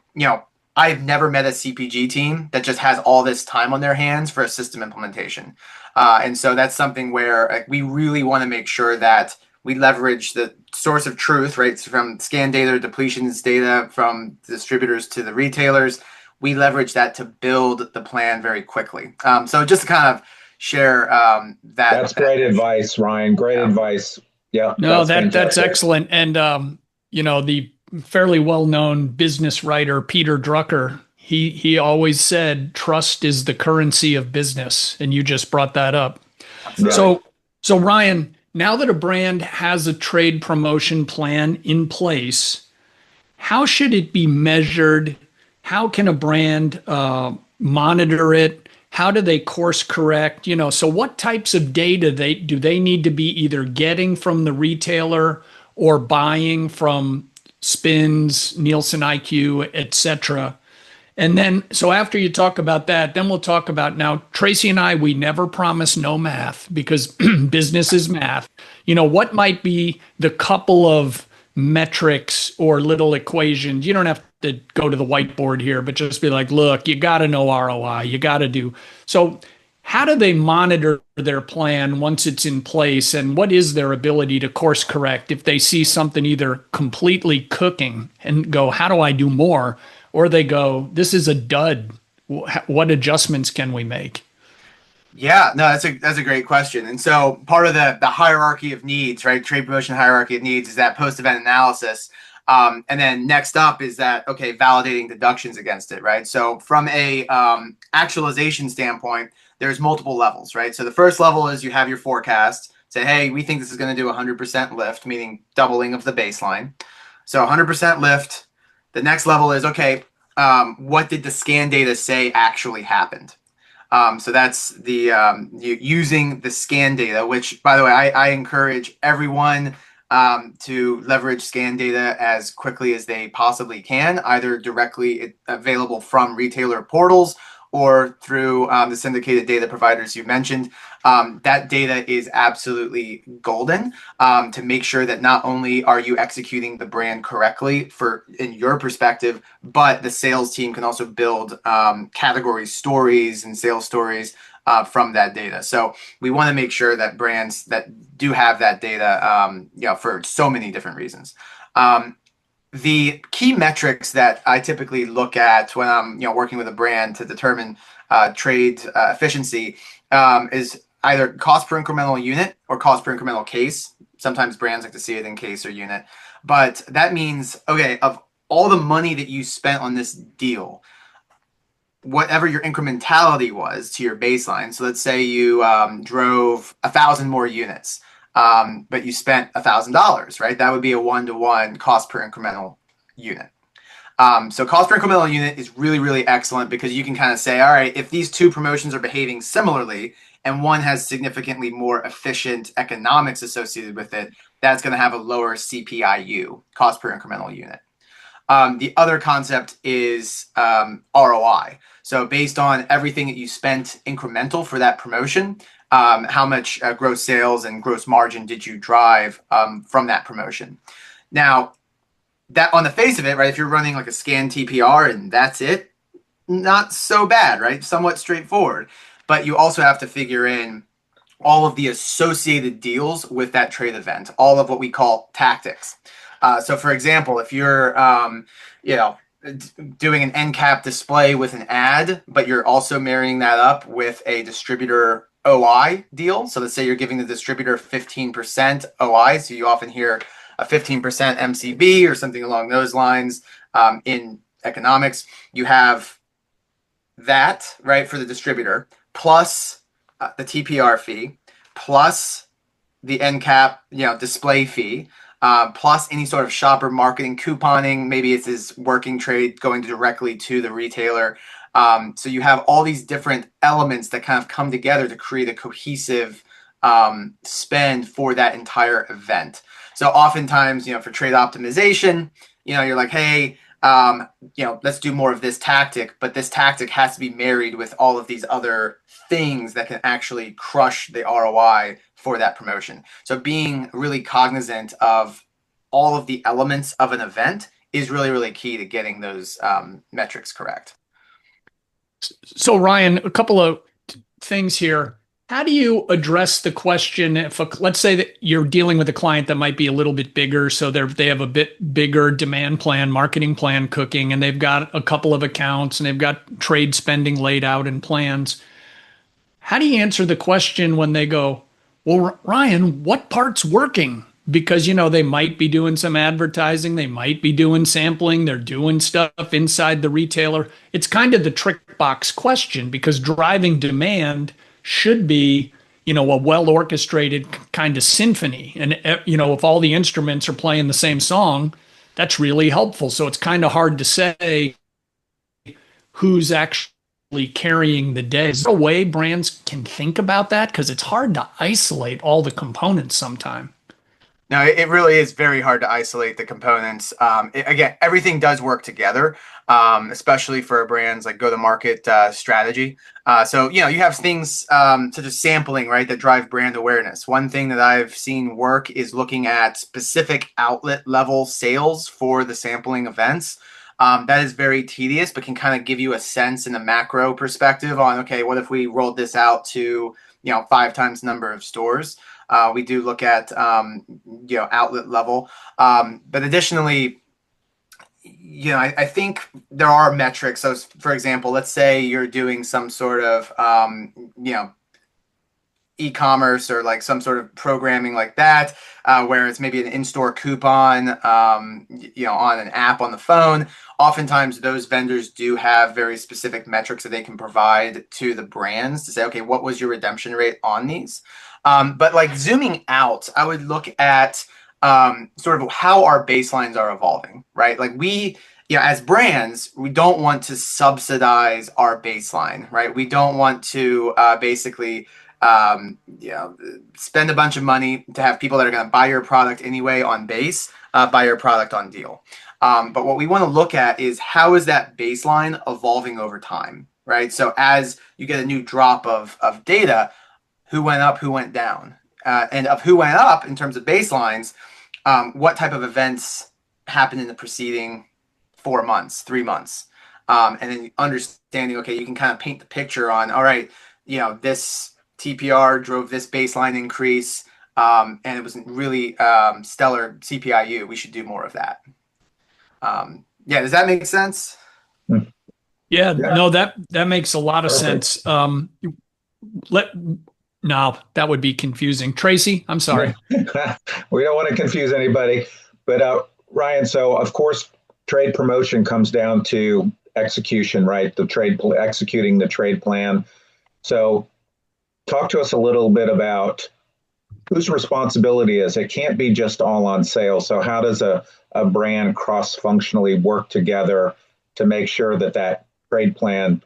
I've never met a CPG team that just has all this time on their hands for a system implementation. And so that's something where we really want to make sure that we leverage the source of truth, right? So from scan data, depletions data from distributors to the retailers, we leverage that to build the plan very quickly. So just to kind of share that. That's great advice, Ryan. Great advice. Yeah. No, that's excellent. And the fairly well-known business writer Peter Drucker, he always said trust is the currency of business, and you just brought that up. Right. So Ryan, now that a brand has a trade promotion plan in place, how should it be measured? How can a brand monitor it? How do they course correct? So what types of data do they need to be either getting from the retailer or buying from Spins, Nielsen IQ, etc.? And then, so after you talk about that, then we'll talk about, now, Tracy and I, we never promise no math because business is math. What might be the couple of metrics or little equations? You don't have to go to the whiteboard here, but just be like, look, you got to know ROI. You got to do. So how do they monitor their plan once it's in place? And what is their ability to course correct if they see something either completely cooking and go, how do I do more? Or they go, this is a dud. What adjustments can we make? Yeah, no, that's a great question. And so part of the hierarchy of needs, right? Trade promotion hierarchy of needs is that post-event analysis. And then next up is that, okay, validating deductions against it, right? So from a actualization standpoint, there's multiple levels, right? So the first level is you have your forecast. Say, hey, we think this is going to do 100% lift, meaning doubling of the baseline. So 100% lift. The next level is, okay, what did the scan data say actually happened? So that's the using the scan data, which, by the way, I encourage everyone to leverage scan data as quickly as they possibly can, either directly available from retailer portals or through the syndicated data providers you mentioned. That data is absolutely golden to make sure that not only are you executing the brand correctly in your perspective, but the sales team can also build category stories and sales stories from that data. So we want to make sure that brands that do have that data, for so many different reasons. The key metrics that I typically look at when I'm working with a brand to determine trade efficiency is either cost per incremental unit or cost per incremental case. Sometimes brands like to see it in case or unit, but that means, okay, of all the money that you spent on this deal, whatever your incrementality was to your baseline. So let's say you drove 1,000 more units. But you spent $1,000, right? That would be a 1-to-1 cost per incremental unit. So cost per incremental unit is really, really excellent because you can kind of say, all right, if these two promotions are behaving similarly and one has significantly more efficient economics associated with it, that's going to have a lower CPIU, cost per incremental unit. The other concept is ROI. So based on everything that you spent incremental for that promotion, how much gross sales and gross margin did you drive from that promotion? Now, that on the face of it, right, if you're running like a scan TPR and that's it, not so bad, right? Somewhat straightforward. But you also have to figure in all of the associated deals with that trade event, all of what we call tactics. So for example, if you're, doing an end cap display with an ad, but you're also marrying that up with a distributor OI deal. So let's say you're giving the distributor 15% OI. So you often hear a 15% MCB or something along those lines in economics. You have that, right, for the distributor, plus the TPR fee, plus the end cap, display fee, plus any sort of shopper marketing couponing. Maybe it's his working trade going directly to the retailer. So you have all these different elements that kind of come together to create a cohesive spend for that entire event. So oftentimes, for trade optimization, you're like, hey, let's do more of this tactic, but this tactic has to be married with all of these other things that can actually crush the ROI for that promotion. So being really cognizant of all of the elements of an event is really, really key to getting those metrics correct. So, Ryan, a couple of things here. How do you address the question if, let's say that you're dealing with a client that might be a little bit bigger, so they have a bit bigger demand plan, marketing plan cooking, and they've got a couple of accounts and they've got trade spending laid out in plans. How do you answer the question when they go, well, Ryan, what part's working? Because, they might be doing some advertising, they might be doing sampling, they're doing stuff inside the retailer. It's kind of the trick box question because driving demand should be, a well orchestrated kind of symphony. And, if all the instruments are playing the same song, that's really helpful. So it's kind of hard to say who's actually carrying the day. Is there a way brands can think about that? Because it's hard to isolate all the components sometimes. No, it really is very hard to isolate the components. Again, everything does work together, especially for brands like go-to-market strategy. So, you have things such as sampling, right, that drive brand awareness. One thing that I've seen work is looking at specific outlet level sales for the sampling events. That is very tedious, but can kind of give you a sense in a macro perspective on, okay, what if we rolled this out to, 5 times the number of stores? We do look at, outlet level. But additionally, I think there are metrics. So, for example, let's say you're doing some sort of, e-commerce or like some sort of programming like that, where it's maybe an in-store coupon, on an app on the phone. Oftentimes those vendors do have very specific metrics that they can provide to the brands to say, okay, what was your redemption rate on these? But like zooming out, I would look at sort of how our baselines are evolving, right? Like we, as brands, we don't want to subsidize our baseline, right? We don't want to basically spend a bunch of money to have people that are going to buy your product anyway on base, buy your product on deal. But what we want to look at is how is that baseline evolving over time, right? So as you get a new drop of data, who went up, who went down, and of who went up in terms of baselines, what type of events happened in the preceding 4 months, 3 months, and then understanding, okay, you can kind of paint the picture on, all right, this TPR drove this baseline increase, and it was really stellar CPIU. We should do more of that. Does that make sense? Yeah, no, that makes a lot of sense. No, that would be confusing. Tracy, I'm sorry. We don't want to confuse anybody. But Ryan, so of course, trade promotion comes down to execution, right? Executing the trade plan. So talk to us a little bit about whose responsibility is it. Can't be just all on sales. So how does a brand cross-functionally work together to make sure that trade plan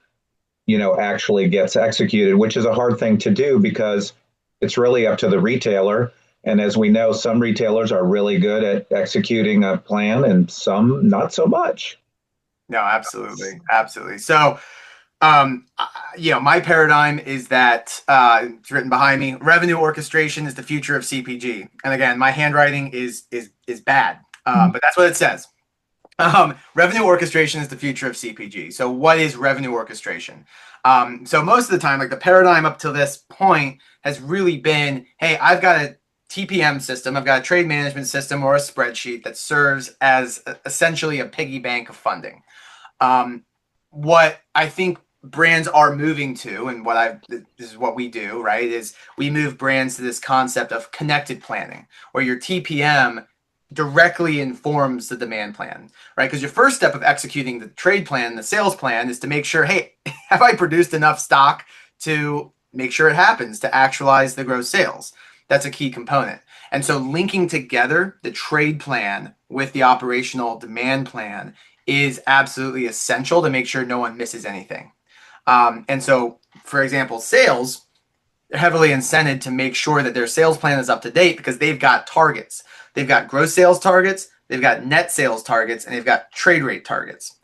actually gets executed, which is a hard thing to do because it's really up to the retailer. And as we know, some retailers are really good at executing a plan and some not so much. No, absolutely. Absolutely. So, my paradigm is that it's written behind me. Revenue orchestration is the future of CPG. And again, my handwriting is bad, but that's what it says. Revenue orchestration is the future of CPG. So what is revenue orchestration? So most of the time, like the paradigm up to this point has really been, hey, I've got a TPM system, I've got a trade management system or a spreadsheet that serves as essentially a piggy bank of funding. What I think brands are moving to, and this is what we do, right, is we move brands to this concept of connected planning, where your TPM directly informs the demand plan, right? Because your first step of executing the trade plan, the sales plan, is to make sure, hey, have I produced enough stock to make sure it happens, to actualize the gross sales? That's a key component. And so linking together the trade plan with the operational demand plan is absolutely essential to make sure no one misses anything. And so, for example, sales, they're heavily incented to make sure that their sales plan is up to date because they've got targets. They've got gross sales targets, they've got net sales targets, and they've got trade rate targets.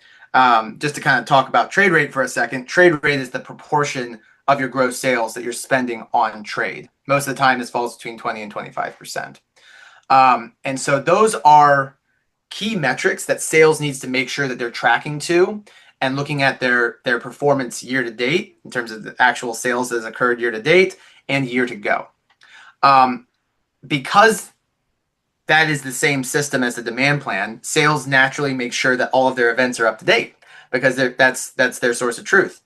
Just to kind of talk about trade rate for a second, trade rate is the proportion of your gross sales that you're spending on trade. Most of the time, this falls between 20 and 25%. And so those are key metrics that sales needs to make sure that they're tracking to and looking at their performance year to date in terms of the actual sales that has occurred year to date and year to go. Because that is the same system as the demand plan, sales naturally make sure that all of their events are up to date because that's their source of truth.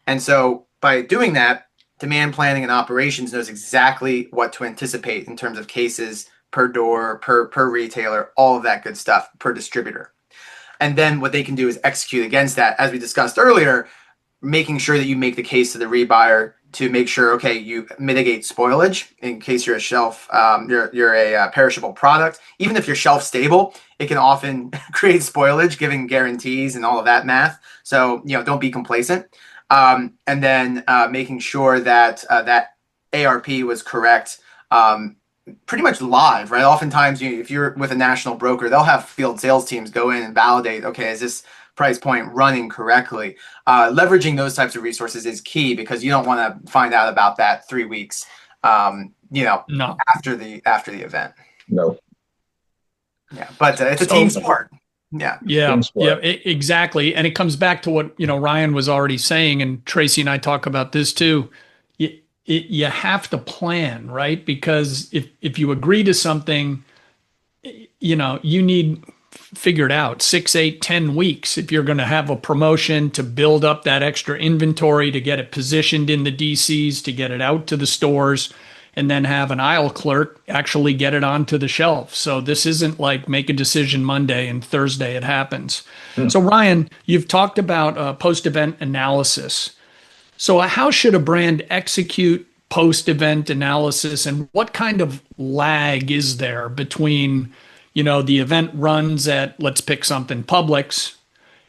And so by doing that, demand planning and operations knows exactly what to anticipate in terms of cases per door, per retailer, all of that good stuff, per distributor. And then what they can do is execute against that, as we discussed earlier, making sure that you make the case to the rebuyer to make sure, okay, you mitigate spoilage in case you're a shelf, you're a perishable product. Even if you're shelf stable, it can often create spoilage, giving guarantees and all of that math. So, don't be complacent. And then making sure that that ARP was correct, pretty much live, right? Oftentimes, if you're with a national broker, they'll have field sales teams go in and validate, okay, is this price point running correctly? Leveraging those types of resources is key because you don't want to find out about that 3 weeks, No. after the event. No. Yeah, but it's a team sport. Yeah. Yeah, exactly. And it comes back to what, Ryan was already saying, and Tracy and I talk about this too. You have to plan, right? Because if you agree to something, you need figured out 6, 8, 10 weeks if you're going to have a promotion to build up that extra inventory, to get it positioned in the DCs, to get it out to the stores, and then have an aisle clerk actually get it onto the shelf. So this isn't like make a decision Monday and Thursday it happens. So Ryan, you've talked about post-event analysis. So how should a brand execute post-event analysis, and what kind of lag is there between, the event runs at, let's pick something, Publix,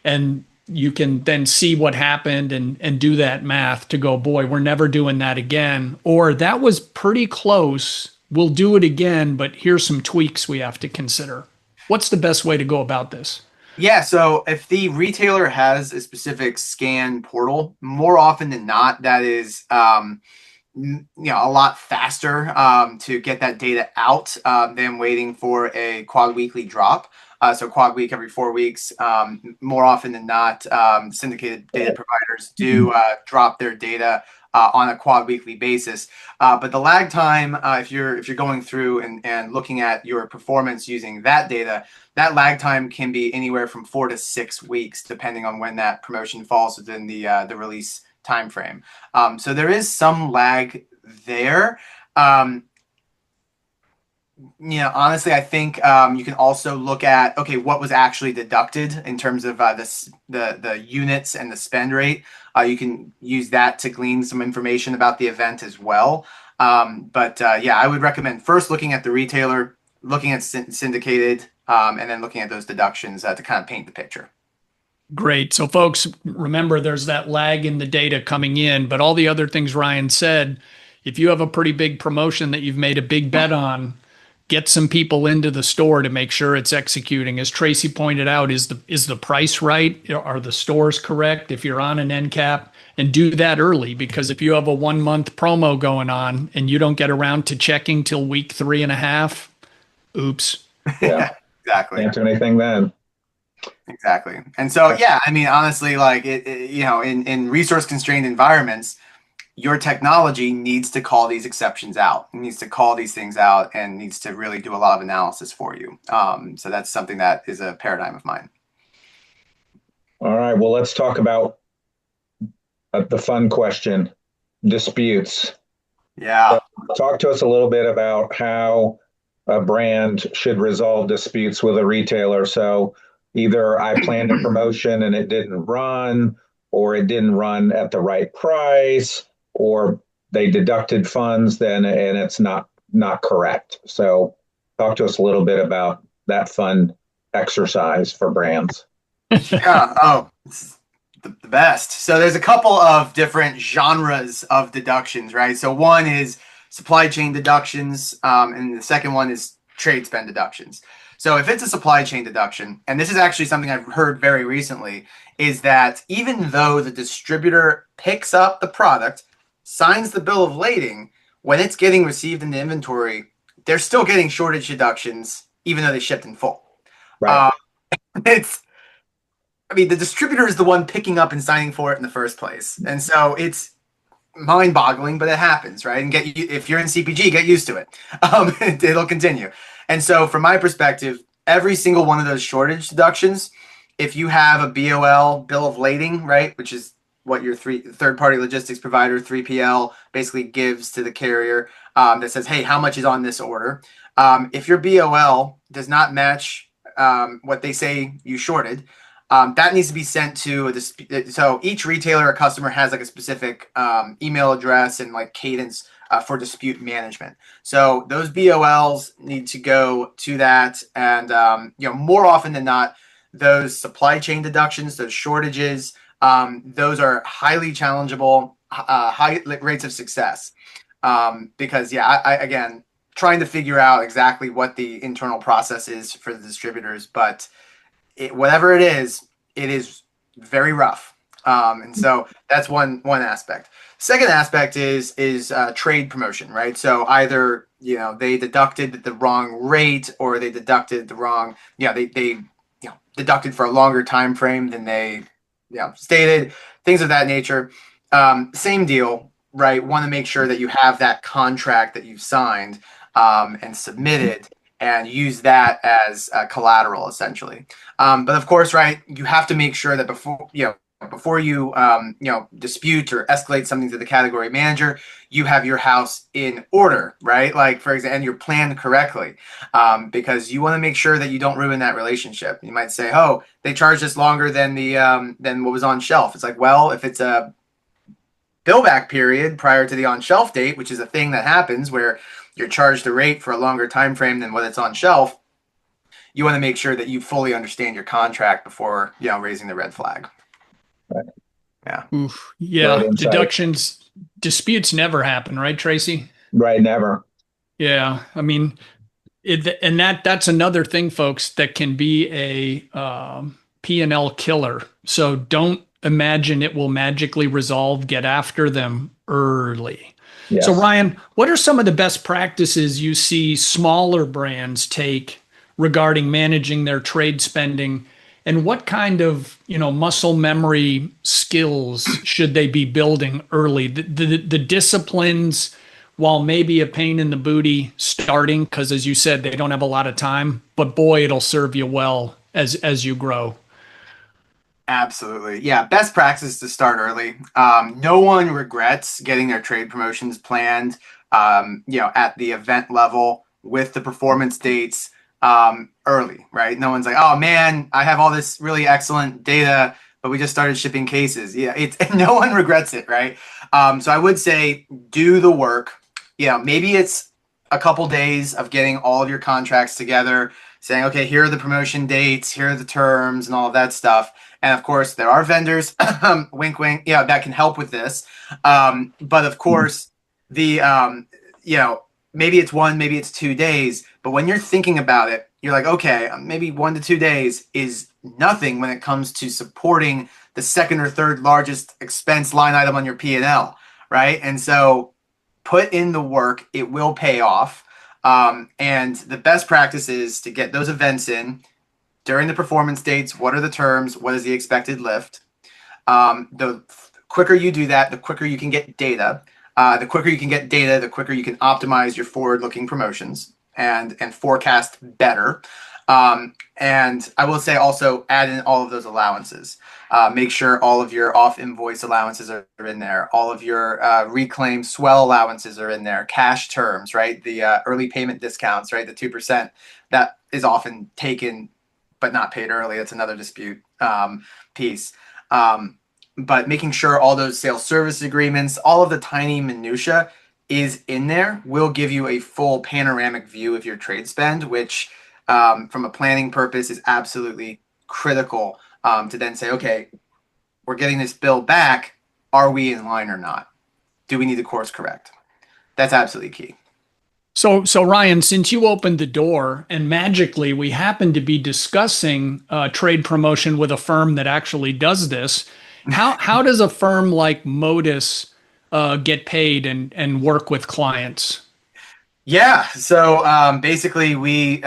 and you can then see what happened and do that math to go, boy, we're never doing that again. Or that was pretty close. We'll do it again, but here's some tweaks we have to consider. What's the best way to go about this? Yeah, so if the retailer has a specific scan portal, more often than not, that is a lot faster to get that data out than waiting for a quad weekly drop. So quad week every 4 weeks. More often than not, syndicated data providers do drop their data on a quad weekly basis. But the lag time, if you're going through and looking at your performance using that data, that lag time can be anywhere from 4 to 6 weeks, depending on when that promotion falls within the release time frame. So there is some lag there. Honestly, I think you can also look at, okay, what was actually deducted in terms of the units and the spend rate. You can use that to glean some information about the event as well. But I would recommend first looking at the retailer, looking at syndicated, and then looking at those deductions to kind of paint the picture. Great. So folks, remember there's that lag in the data coming in, but all the other things Ryan said, if you have a pretty big promotion that you've made a big bet on, get some people into the store to make sure it's executing. As Tracy pointed out, is the price right? Are the stores correct? If you're on an end cap, and do that early, because if you have a 1 month promo going on and you don't get around to checking till week 3.5, oops. Yeah, exactly. Can't do anything then. Exactly. And so, honestly, like in resource constrained environments, your technology needs to call these exceptions out. It needs to call these things out and needs to really do a lot of analysis for you. So that's something that is a paradigm of mine. All right. Well, let's talk about the fun question, disputes. Yeah. So talk to us a little bit about how a brand should resolve disputes with a retailer. So either I planned a promotion and it didn't run, or it didn't run at the right price, or they deducted funds then and it's not correct. So talk to us a little bit about that fun exercise for brands. Yeah. Oh, it's the best. So there's a couple of different genres of deductions, right? So one is supply chain deductions, and the second one is trade spend deductions. So if it's a supply chain deduction, and this is actually something I've heard very recently, is that even though the distributor picks up the product, signs the bill of lading, when it's getting received in the inventory, they're still getting shortage deductions, even though they shipped in full. Right. Uh, it's I mean, the distributor is the one picking up and signing for it in the first place. And so it's mind-boggling, but it happens, right? And if you're in CPG, get used to it. It'll continue. And so from my perspective, every single one of those shortage deductions, if you have a BOL, bill of lading, right, which is what your third-party logistics provider, 3PL, basically gives to the carrier, that says, hey, how much is on this order? If your BOL does not match what they say you shorted, that needs to be sent to so each retailer or customer has like a specific email address and like cadence for dispute management. So those BOLs need to go to that, and more often than not, those supply chain deductions, those shortages, those are highly challengeable, high rates of success, because I again trying to figure out exactly what the internal process is for the distributors, but whatever it is very rough. And so that's one aspect. Second aspect is trade promotion, right? So either they deducted the wrong rate, or they deducted the wrong, they deducted for a longer time frame than they stated, things of that nature. Same deal, right? Want to make sure that you have that contract that you've signed and submitted, and use that as collateral, essentially. But of course, right, you have to make sure that before you dispute or escalate something to the category manager, you have your house in order, right? Like, for example, and you're planned correctly, because you want to make sure that you don't ruin that relationship. You might say, oh, they charged us longer than than what was on shelf. It's like, well, if it's a bill back period prior to the on shelf date, which is a thing that happens where you're charged a rate for a longer time frame than what it's on shelf, you want to make sure that you fully understand your contract before raising the red flag. Right. Yeah. Oof. Yeah. Great insight. Disputes never happen, right, Tracy? Right. Never. Yeah. I mean, and that's another thing, folks, that can be a P&L killer. So don't imagine it will magically resolve. Get after them early. Yes. So Ryan, what are some of the best practices you see smaller brands take regarding managing their trade spending, and what kind of muscle memory skills should they be building early? The disciplines, while maybe a pain in the booty starting, because as you said, they don't have a lot of time, but boy, it'll serve you well as you grow. Absolutely. Yeah. Best practice to start early. No one regrets getting their trade promotions planned, at the event level with the performance dates early, right? No one's like, oh man, I have all this really excellent data, but we just started shipping cases. Yeah. No one regrets it, right? So I would say do the work. Maybe it's a couple days of getting all of your contracts together, saying, okay, here are the promotion dates, here are the terms, and all of that stuff. And of course, there are vendors, wink, wink, that can help with this. But of course, the maybe it's 1, maybe it's 2 days. But when you're thinking about it, you're like, okay, maybe 1 to 2 days is nothing when it comes to supporting the second or third largest expense line item on your P&L, right? And so put in the work; it will pay off. And the best practice is to get those events in during the performance dates. What are the terms? What is the expected lift? The quicker you do that, the quicker you can get data. The quicker you can get data, the quicker you can optimize your forward-looking promotions and forecast better. And I will say also add in all of those allowances. Make sure all of your off-invoice allowances are in there. All of your reclaimed swell allowances are in there. Cash terms, right? The early payment discounts, right? The 2% that is often taken but not paid early. That's another dispute piece. But making sure all those sales service agreements, all of the tiny minutia is in there will give you a full panoramic view of your trade spend, which from a planning purpose is absolutely critical to then say, okay, we're getting this bill back. Are we in line or not? Do we need to course correct? That's absolutely key. So Ryan, since you opened the door and magically we happen to be discussing trade promotion with a firm that actually does this, how does a firm like Modus get paid and work with clients? Yeah. So basically, we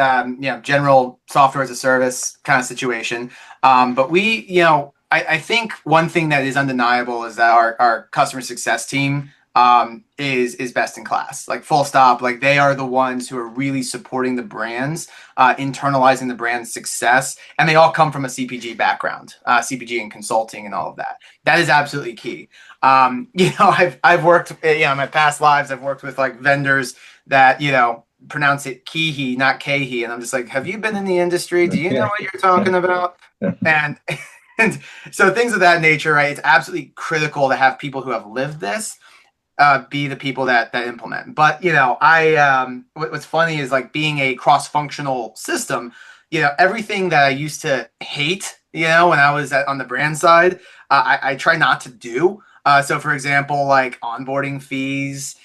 general software as a service kind of situation. But we, I think one thing that is undeniable is that our customer success team is best in class. Like full stop. Like they are the ones who are really supporting the brands, internalizing the brand's success, and they all come from a CPG background, CPG and consulting and all of that. That is absolutely key. I've worked, in my past lives, I've worked with like vendors that, pronounce it Kihi, not Kehi. And I'm just like, have you been in the industry? Do you know what you're talking about? And, and so things of that nature, right? It's absolutely critical to have people who have lived this be the people that implement. But, what's funny is like being a cross-functional system, everything that I used to hate, when I was on the brand side, I try not to do. So for example, like onboarding fees,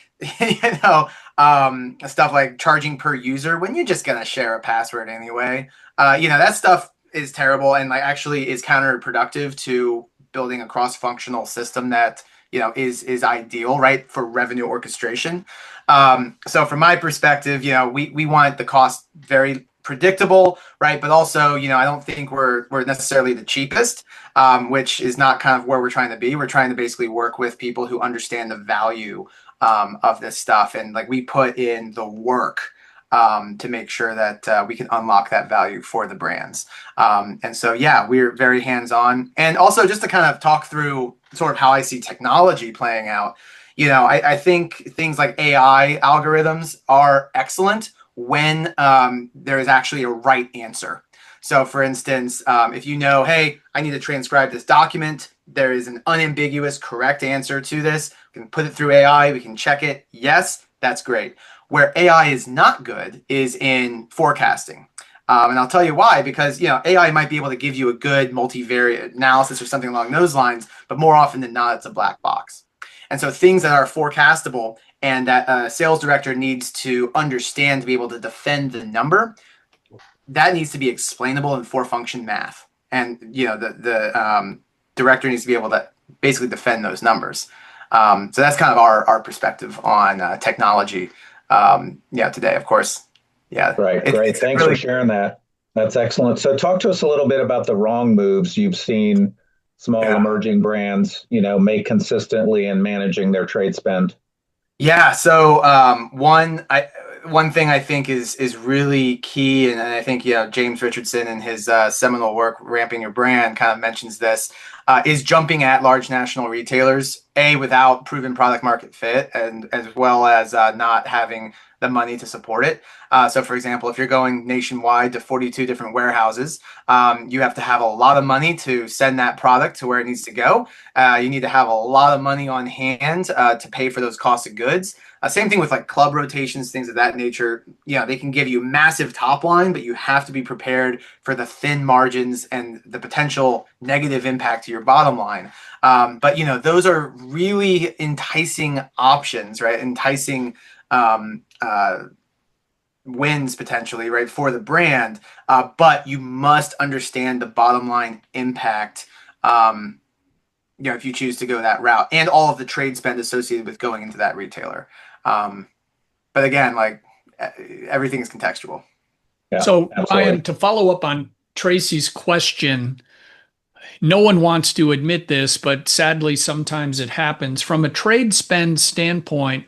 stuff like charging per user when you're just gonna share a password anyway. That stuff is terrible and like actually is counterproductive to building a cross-functional system that is ideal, right, for revenue orchestration. So from my perspective, we want the cost very predictable, right? But also, I don't think we're necessarily the cheapest, which is not kind of where we're trying to be. We're trying to basically work with people who understand the value of this stuff, and like we put in the work to make sure that we can unlock that value for the brands. And so, yeah, we're very hands-on. And also just to kind of talk through sort of how I see technology playing out, I think things like AI algorithms are excellent when there is actually a right answer. So for instance, if hey, I need to transcribe this document, there is an unambiguous correct answer to this. We can put it through AI, we can check it. Yes, that's great. Where AI is not good is in forecasting. And I'll tell you why, because AI might be able to give you a good multivariate analysis or something along those lines, but more often than not, it's a black box. And so things that are forecastable and that a sales director needs to understand to be able to defend the number, that needs to be explainable in four-function math. And the director needs to be able to basically defend those numbers. So that's kind of our perspective on technology. Today, of course. Yeah. Right. Great. Thanks for sharing that. That's excellent. So talk to us a little bit about the wrong moves you've seen small emerging brands, make consistently in managing their trade spend. Yeah. So one thing I think is really key, and I think James Richardson in his seminal work, Ramping Your Brand, kind of mentions this, is jumping at large national retailers, without proven product market fit, and as well as not having the money to support it. So for example, if you're going nationwide to 42 different warehouses, you have to have a lot of money to send that product to where it needs to go. You need to have a lot of money on hand to pay for those costs of goods. Same thing with like club rotations, things of that nature. They can give you massive top line, but you have to be prepared for the thin margins and the potential negative impact to your bottom line. But those are really enticing options, right? Enticing wins potentially, right, for the brand. But you must understand the bottom line impact. If you choose to go that route, and all of the trade spend associated with going into that retailer. But again, like everything is contextual. Yeah, so absolutely. Ryan, to follow up on Tracy's question, no one wants to admit this, but sadly, sometimes it happens. From a trade spend standpoint,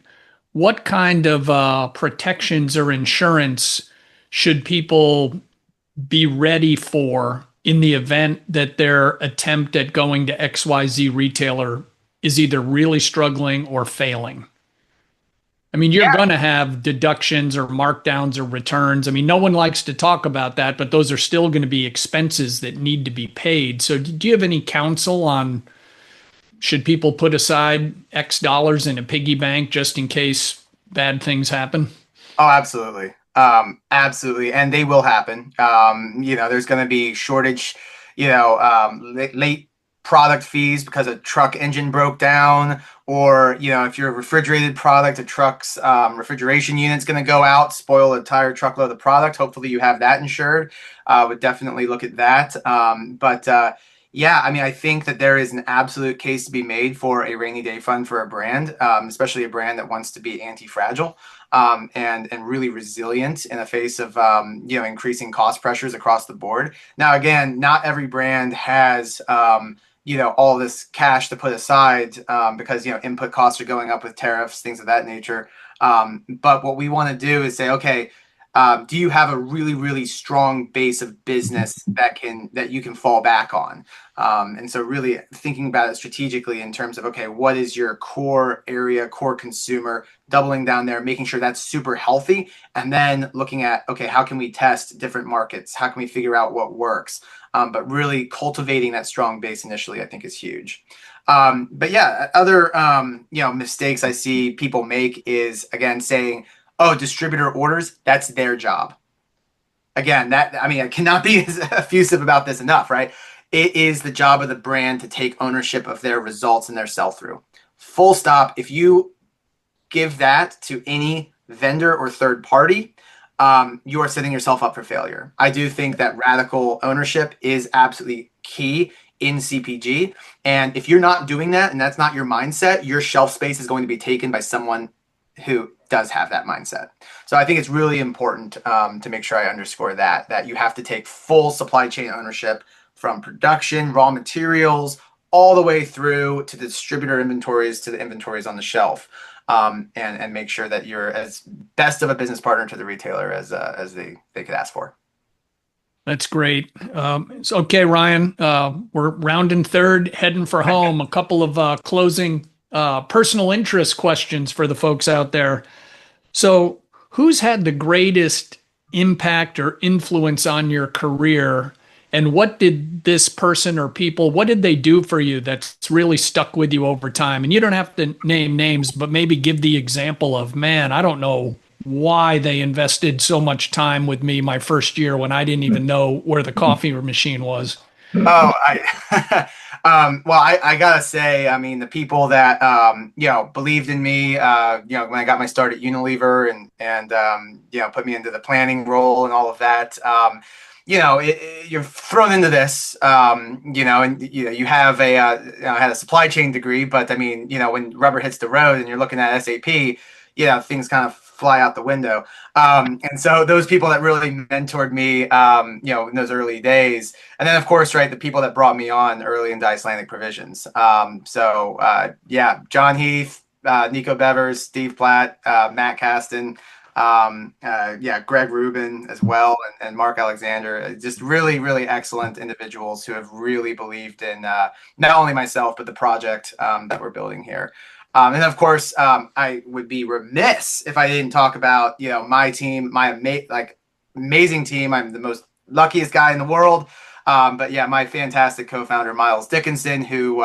what kind of protections or insurance should people be ready for in the event that their attempt at going to XYZ retailer is either really struggling or failing? I mean, you're going to have deductions or markdowns or returns. I mean, no one likes to talk about that, but those are still going to be expenses that need to be paid. So do you have any counsel on should people put aside X dollars in a piggy bank just in case bad things happen? Oh, absolutely. Absolutely. And they will happen. There's going to be shortage, late product fees because a truck engine broke down, or if you're a refrigerated product, a truck's refrigeration unit's going to go out, spoil an entire truckload of product. Hopefully you have that insured. Would definitely look at that. Yeah, I mean, I think that there is an absolute case to be made for a rainy day fund for a brand, especially a brand that wants to be anti-fragile and really resilient in the face of increasing cost pressures across the board. Now, again, not every brand has all this cash to put aside because input costs are going up with tariffs, things of that nature. But what we want to do is say, okay, do you have a really, really strong base of business that you can fall back on? And so really thinking about it strategically in terms of, okay, what is your core area, core consumer, doubling down there, making sure that's super healthy, and then looking at, okay, how can we test different markets? How can we figure out what works? But really cultivating that strong base initially, I think, is huge. But yeah, other mistakes I see people make is, again, saying, oh, distributor orders, that's their job. Again, I cannot be as effusive about this enough, right? It is the job of the brand to take ownership of their results and their sell-through. Full stop. If you give that to any vendor or third party, you are setting yourself up for failure. I do think that radical ownership is absolutely key in CPG. And if you're not doing that and that's not your mindset, your shelf space is going to be taken by someone who does have that mindset. So I think it's really important to make sure I underscore that you have to take full supply chain ownership from production, raw materials, all the way through to the distributor inventories, to the inventories on the shelf, and make sure that you're as best of a business partner to the retailer as they could ask for. That's great. So, okay, Ryan, we're rounding third, heading for home. A couple of closing personal interest questions for the folks out there. So, who's had the greatest impact or influence on your career? And what did this person or people, what did they do for you that's really stuck with you over time? And you don't have to name names, but maybe give the example of, man, I don't know why they invested so much time with me my first year when I didn't even know where the coffee machine was. Oh, I gotta say, I mean, the people that believed in me, when I got my start at Unilever and put me into the planning role and all of that. You're thrown into this, and you have I had a supply chain degree, but I mean, when rubber hits the road and you're looking at SAP, things kind of fly out the window. And so those people that really mentored me, in those early days, and then of course, right, the people that brought me on early in Icelandic Provisions. John Heath, Nico Bevers, Steve Platt, Matt Caston, Greg Rubin as well, and Mark Alexander, just really, really excellent individuals who have really believed in not only myself, but the project that we're building here. And of course, I would be remiss if I didn't talk about, my team, my amazing team. I'm the most luckiest guy in the world. But yeah, my fantastic co-founder, Miles Dickinson, who,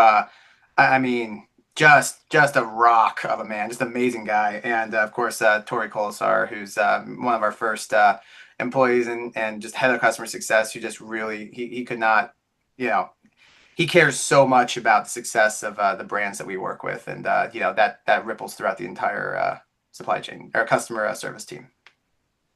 just a rock of a man, just amazing guy. And of course, Tori Colasar, who's one of our first employees and just head of customer success, who just really, he could not, he cares so much about the success of the brands that we work with. And, that ripples throughout the entire supply chain or customer service team.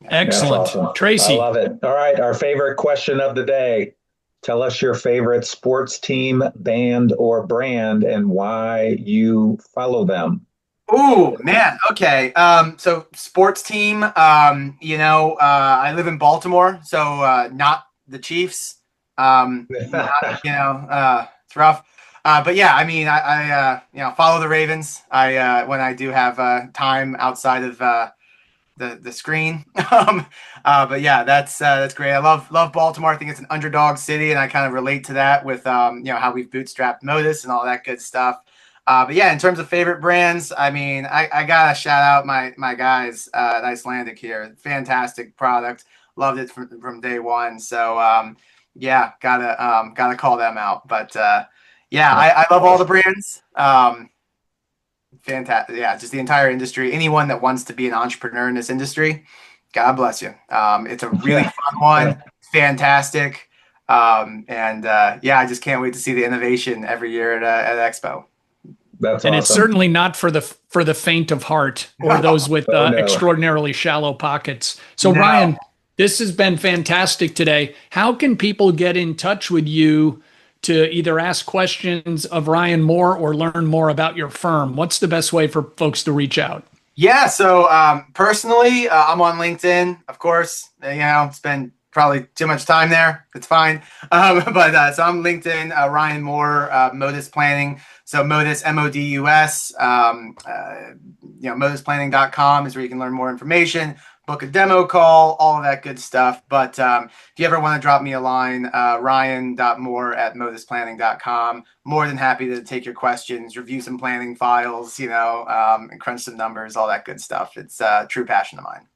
Yeah. Excellent. Awesome. Tracy. I love it. All right. Our favorite question of the day. Tell us your favorite sports team, band, or brand and why you follow them. Oh, man. Okay. So sports team, I live in Baltimore, so not the Chiefs. It's rough. But yeah, I mean, I follow the Ravens. When I do have time outside of the screen. But yeah, that's great. I love Baltimore. I think it's an underdog city, and I kind of relate to that with how we've bootstrapped Modus and all that good stuff. But yeah, in terms of favorite brands, I mean, I gotta shout out my guys at Icelandic here. Fantastic product. Loved it from day one. So yeah, gotta call them out. But yeah, I love all the brands. Fantastic. Yeah, just the entire industry. Anyone that wants to be an entrepreneur in this industry, God bless you. It's a really fun one. Fantastic. I just can't wait to see the innovation every year at Expo. That's And awesome. it's certainly not for the faint of heart or those with No. extraordinarily shallow pockets. So No. Ryan, this has been fantastic today. How can people get in touch with you to either ask questions of Ryan Moore or learn more about your firm? What's the best way for folks to reach out? Yeah, so personally, I'm on LinkedIn, of course. Spend probably too much time there. It's fine. So I'm LinkedIn, Ryan Moore, Modus Planning. So Modus, MODUS. Modusplanning.com is where you can learn more information, book a demo call, all of that good stuff. But if you ever want to drop me a line, ryan.moore@modusplanning.com. More than happy to take your questions, review some planning files, and crunch some numbers, all that good stuff. It's a true passion of mine.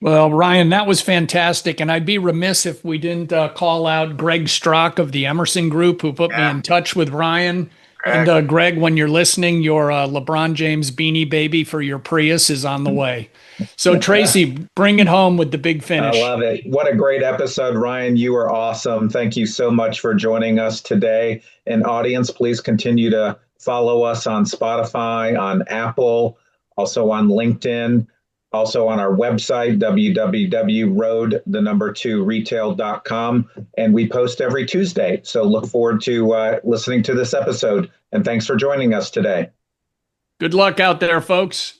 Well, Ryan, that was fantastic. And I'd be remiss if we didn't call out Greg Strock of the Emerson Group, who put me in touch with Ryan. Greg. And Greg, when you're listening, your LeBron James beanie baby for your Prius is on the way. So Tracy, bring it home with the big finish. I love it. What a great episode, Ryan. You were awesome. Thank you so much for joining us today. And audience, please continue to follow us on Spotify, on Apple, also on LinkedIn, also on our website, www.road2retail.com. And we post every Tuesday. So look forward to listening to this episode. And thanks for joining us today. Good luck out there, folks.